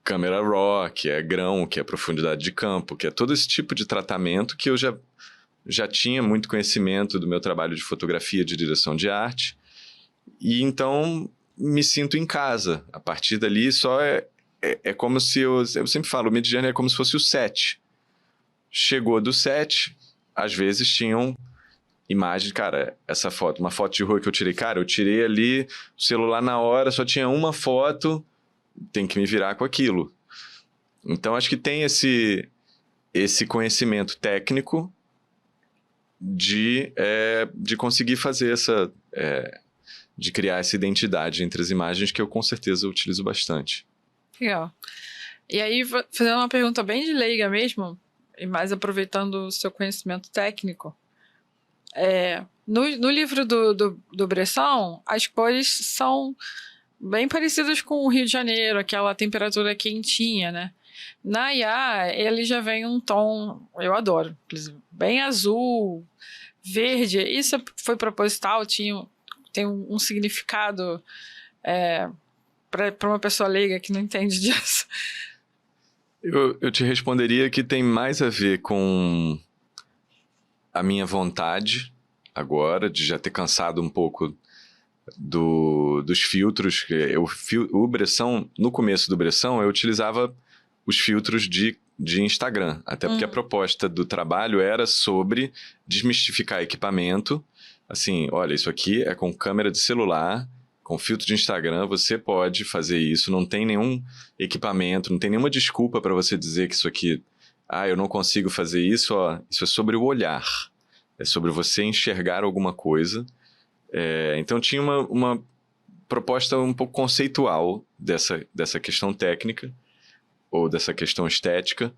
câmera RAW, que é grão, que é profundidade de campo, que é todo esse tipo de tratamento que eu já tinha muito conhecimento do meu trabalho de fotografia, de direção de arte. E então me sinto em casa. A partir dali só é como se eu sempre falo, o Midjourney é como se fosse o set. Chegou do set, às vezes tinham imagens, cara, essa foto, uma foto de rua que eu tirei, cara, eu tirei ali o celular na hora, só tinha uma foto, tem que me virar com aquilo. Então acho que tem esse conhecimento técnico de conseguir fazer de criar essa identidade entre as imagens que eu com certeza utilizo bastante. Legal. E aí, fazendo uma pergunta bem de leiga mesmo, e mais aproveitando o seu conhecimento técnico, no livro do Bresson, as cores são bem parecidas com o Rio de Janeiro, aquela temperatura quentinha, né? Na IA, ele já vem um tom, eu adoro, inclusive, bem azul, verde. Isso foi proposital? Tem um significado para uma pessoa leiga que não entende disso? Eu te responderia que tem mais a ver com a minha vontade agora, de já ter cansado um pouco dos filtros. O Bresson, no começo do Bresson, eu utilizava os filtros de Instagram, até porque a proposta do trabalho era sobre desmistificar equipamento. Assim, olha, isso aqui é com câmera de celular, com filtro de Instagram, você pode fazer isso, não tem nenhum equipamento, não tem nenhuma desculpa para você dizer que isso aqui, eu não consigo fazer isso, isso é sobre o olhar, é sobre você enxergar alguma coisa. Então tinha uma proposta um pouco conceitual dessa questão técnica, ou dessa questão estética.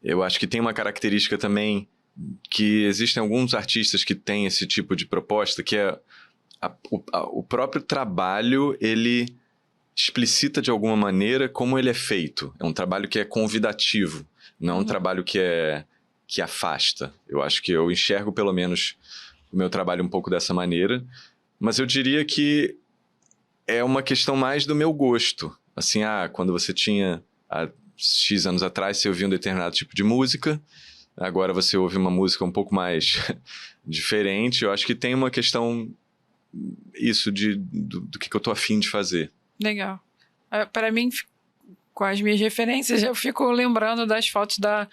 Eu acho que tem uma característica também que existem alguns artistas que têm esse tipo de proposta, que é o próprio trabalho, ele explicita de alguma maneira como ele é feito. É um trabalho que é convidativo, não é um trabalho que afasta. Eu acho que eu enxergo, pelo menos, o meu trabalho um pouco dessa maneira, mas eu diria que é uma questão mais do meu gosto. Assim, quando você tinha, há X anos atrás, você ouvia um determinado tipo de música, agora você ouve uma música um pouco mais diferente. Eu acho que tem uma questão, isso, do que eu tô afim de fazer. Legal. Para mim, com as minhas referências, eu fico lembrando das fotos da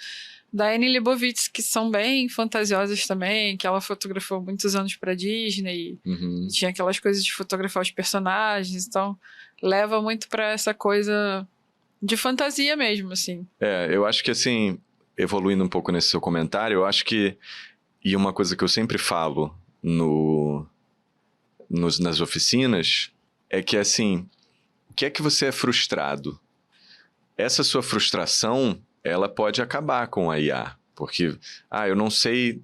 Annie Leibovitz, que são bem fantasiosas também, que ela fotografou muitos anos para Disney, e tinha aquelas coisas de fotografar os personagens, então leva muito para essa coisa de fantasia mesmo, assim. Eu acho que, assim, evoluindo um pouco nesse seu comentário, eu acho que, e uma coisa que eu sempre falo nas oficinas, é que, assim, o que é que você é frustrado? Essa sua frustração, ela pode acabar com a IA, porque, eu não sei,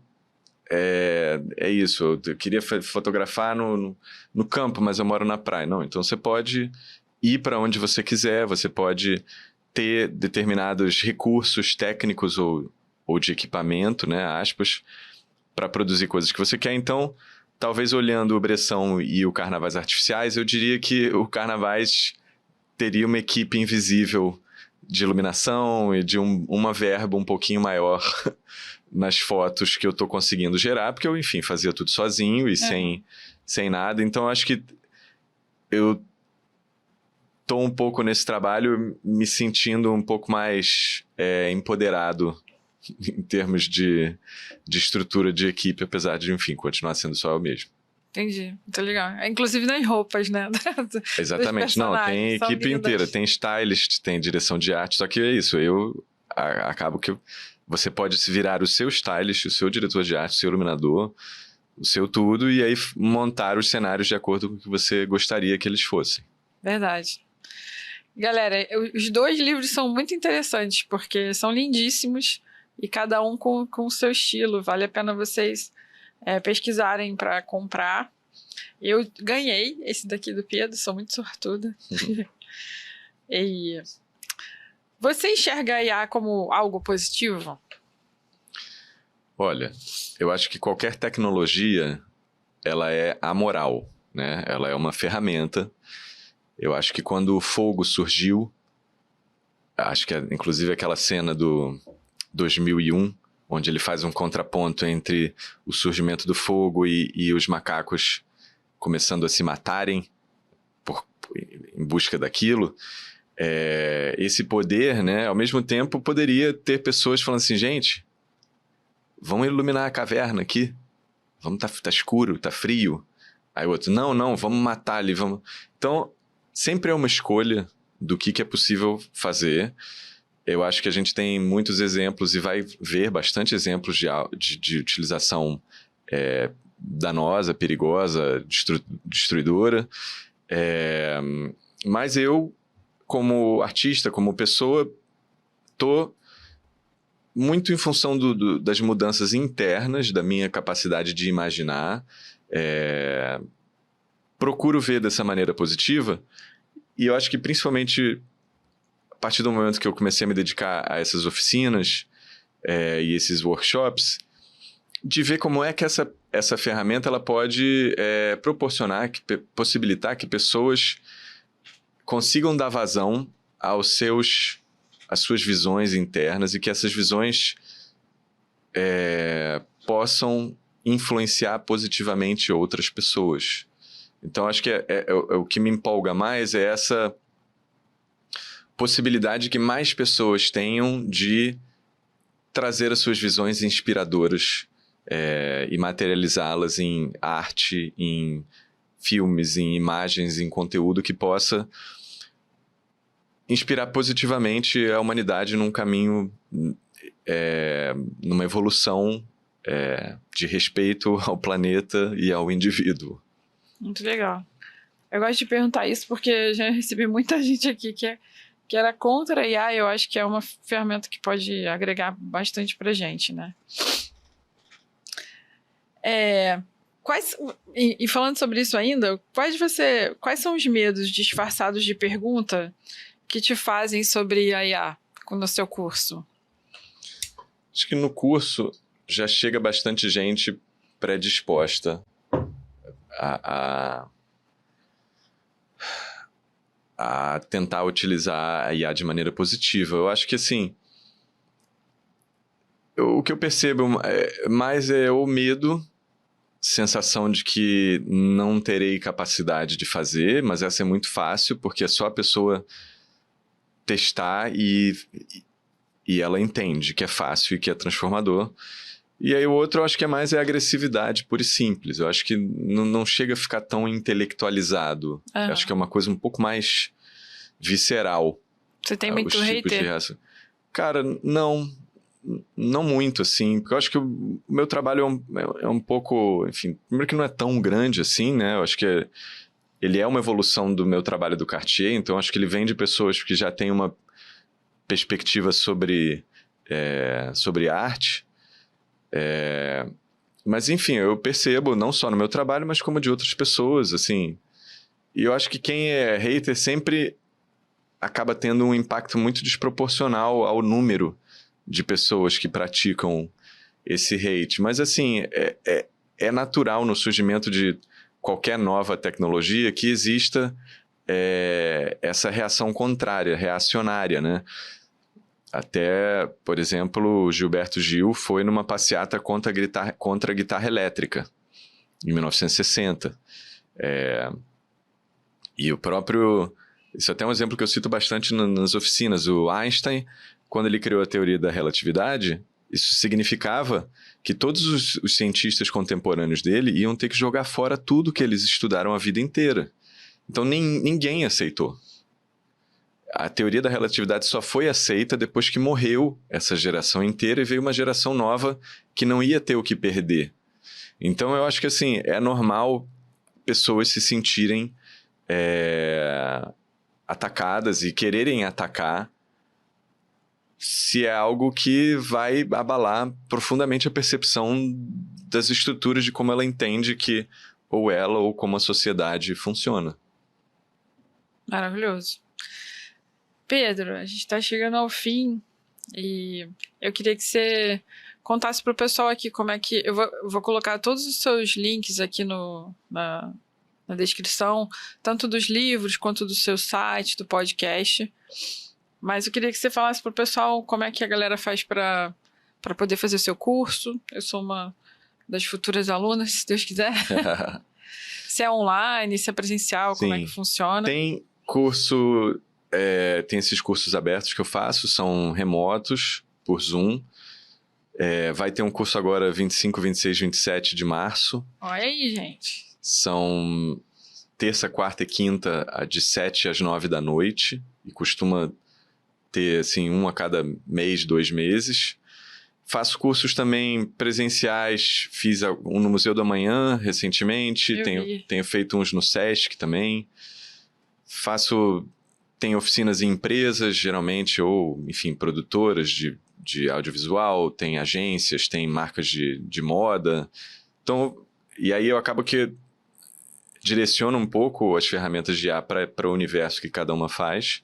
é isso, eu queria fotografar no campo, mas eu moro na praia. Não, então você pode ir para onde você quiser, você pode ter determinados recursos técnicos ou de equipamento, né, aspas, para produzir coisas que você quer. Então, talvez olhando o Bresson e o Carnavais Artificiais, eu diria que o Carnavais teria uma equipe invisível de iluminação e de uma verba um pouquinho maior nas fotos que eu tô conseguindo gerar, porque eu, enfim, fazia tudo sozinho e sem nada. Então, acho que eu tô um pouco nesse trabalho me sentindo um pouco mais empoderado em termos de estrutura de equipe, apesar de, enfim, continuar sendo só eu mesmo. Entendi, muito legal. Inclusive nas roupas, né? Exatamente, não, tem equipe inteira, tem stylist, tem direção de arte, só que é isso, eu acabo que você pode se virar o seu stylist, o seu diretor de arte, o seu iluminador, o seu tudo, e aí montar os cenários de acordo com o que você gostaria que eles fossem. Verdade. Galera, os dois livros são muito interessantes, porque são lindíssimos, e cada um com o seu estilo. Vale a pena vocês pesquisarem para comprar. Eu ganhei esse daqui do Pedro, sou muito sortuda. E você enxerga a IA como algo positivo? Olha, eu acho que qualquer tecnologia, ela é amoral, né? Ela é uma ferramenta. Eu acho que quando o fogo surgiu, acho que inclusive aquela cena do 2001, onde ele faz um contraponto entre o surgimento do fogo e os macacos começando a se matarem em busca daquilo. Esse poder, né, ao mesmo tempo, poderia ter pessoas falando assim, gente, vamos iluminar a caverna aqui, tá escuro, tá frio. Aí o outro, não, vamos matar ali, vamos... Então, sempre é uma escolha do que é possível fazer. Eu acho que a gente tem muitos exemplos e vai ver bastante exemplos de utilização danosa, perigosa, destruidora. Mas eu, como artista, como pessoa, tô muito em função das mudanças internas, da minha capacidade de imaginar. Procuro ver dessa maneira positiva. E eu acho que principalmente a partir do momento que eu comecei a me dedicar a essas oficinas e esses workshops, de ver como é que essa ferramenta ela pode possibilitar que pessoas consigam dar vazão às suas visões internas e que essas visões possam influenciar positivamente outras pessoas. Então, acho que o que me empolga mais é essa possibilidade que mais pessoas tenham de trazer as suas visões inspiradoras e materializá-las em arte, em filmes, em imagens, em conteúdo que possa inspirar positivamente a humanidade num caminho, numa evolução de respeito ao planeta e ao indivíduo. Muito legal. Eu gosto de perguntar isso porque já recebi muita gente aqui que era contra a IA. Eu acho que é uma ferramenta que pode agregar bastante pra gente, né? E falando sobre isso ainda, quais são os medos disfarçados de pergunta que te fazem sobre a IA no seu curso? Acho que no curso já chega bastante gente predisposta a tentar utilizar a IA de maneira positiva. Eu acho que, assim, o que eu percebo mais é o medo, sensação de que não terei capacidade de fazer, mas essa é muito fácil, porque é só a pessoa testar e ela entende que é fácil e que é transformador. E aí o outro eu acho que é mais agressividade pura e simples. Eu acho que não chega a ficar tão intelectualizado. Eu acho que é uma coisa um pouco mais visceral. Você tem muito hater? Cara, não muito, assim. Porque eu acho que o meu trabalho é um pouco... Enfim, primeiro que não é tão grande assim, né? Eu acho que ele é uma evolução do meu trabalho do Cartier, então acho que ele vem de pessoas que já têm uma perspectiva sobre arte. Mas enfim, eu percebo não só no meu trabalho, mas como de outras pessoas, assim. E eu acho que quem é hater sempre acaba tendo um impacto muito desproporcional ao número de pessoas que praticam esse hate. Mas assim, é natural no surgimento de qualquer nova tecnologia que exista essa reação contrária, reacionária, né? Até, por exemplo, o Gilberto Gil foi numa passeata contra a guitarra elétrica, em 1960. E o próprio... Isso é até um exemplo que eu cito bastante nas oficinas. O Einstein, quando ele criou a teoria da relatividade, isso significava que todos os cientistas contemporâneos dele iam ter que jogar fora tudo que eles estudaram a vida inteira. Então ninguém aceitou. A teoria da relatividade só foi aceita depois que morreu essa geração inteira e veio uma geração nova que não ia ter o que perder. Então eu acho que assim, é normal pessoas se sentirem atacadas e quererem atacar se é algo que vai abalar profundamente a percepção das estruturas de como ela entende que ou ela ou como a sociedade funciona. Maravilhoso. Pedro, a gente está chegando ao fim e eu queria que você contasse para o pessoal aqui como é que... Eu vou colocar todos os seus links aqui na descrição, tanto dos livros quanto do seu site, do podcast. Mas eu queria que você falasse para o pessoal como é que a galera faz para poder fazer o seu curso. Eu sou uma das futuras alunas, se Deus quiser. Se é online, se é presencial, Sim. como é que funciona? Tem curso... tem esses cursos abertos que eu faço, são remotos, por Zoom. Vai ter um curso agora 25, 26, 27 de março. Olha aí, gente. São terça, quarta e quinta, de 7 às 9 da noite. E costuma ter, assim, um a cada mês, 2 meses. Faço cursos também presenciais, fiz um no Museu do Amanhã recentemente, tenho feito uns no Sesc também. Tenho oficinas em empresas, geralmente, ou, enfim, produtoras de audiovisual, tem agências, tem marcas de moda. Então, e aí eu acabo que direciono um pouco as ferramentas de IA para o universo que cada uma faz.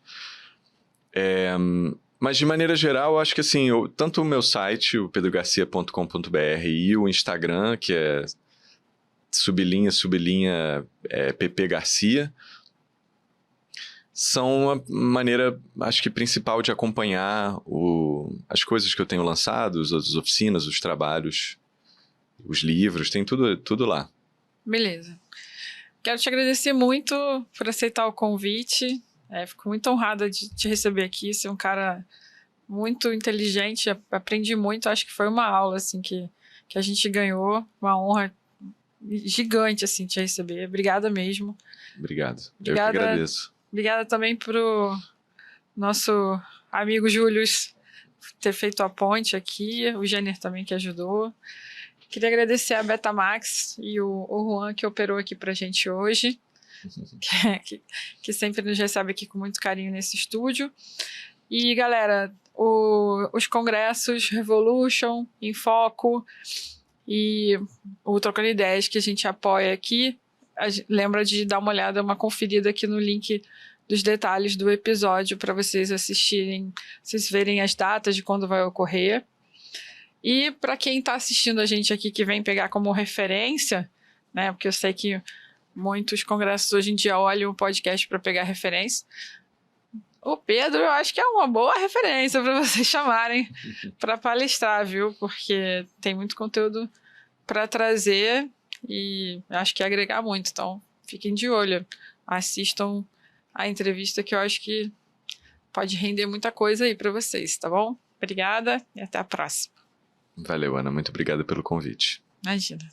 Mas, de maneira geral, eu acho que assim, tanto o meu site, o pedrogarcia.com.br, e o Instagram, que é _PP Garcia, são a maneira, acho que principal de acompanhar as coisas que eu tenho lançado, as oficinas, os trabalhos, os livros, tem tudo lá. Beleza. Quero te agradecer muito por aceitar o convite. Fico muito honrada de te receber aqui. Você é um cara muito inteligente, aprendi muito. Acho que foi uma aula assim, que a gente ganhou, uma honra gigante assim, te receber. Obrigada mesmo. Obrigado. Eu que agradeço. Obrigada também pro nosso amigo Júlio ter feito a ponte aqui, o Jenner também que ajudou. Queria agradecer a Betamax e o Juan que operou aqui pra gente hoje, que sempre nos recebe aqui com muito carinho nesse estúdio. E, galera, os congressos Revolution, Em Foco e o Trocando Ideias que a gente apoia aqui, lembra de dar uma olhada, uma conferida aqui no link dos detalhes do episódio para vocês assistirem, vocês verem as datas de quando vai ocorrer. E para quem está assistindo a gente aqui, que vem pegar como referência, né, porque eu sei que muitos congressos hoje em dia olham o podcast para pegar referência, o Pedro eu acho que é uma boa referência para vocês chamarem para palestrar, viu? Porque tem muito conteúdo para trazer e acho que agregar muito. Então, fiquem de olho. Assistam a entrevista que eu acho que pode render muita coisa aí para vocês, tá bom? Obrigada e até a próxima. Valeu, Ana. Muito obrigado pelo convite. Imagina.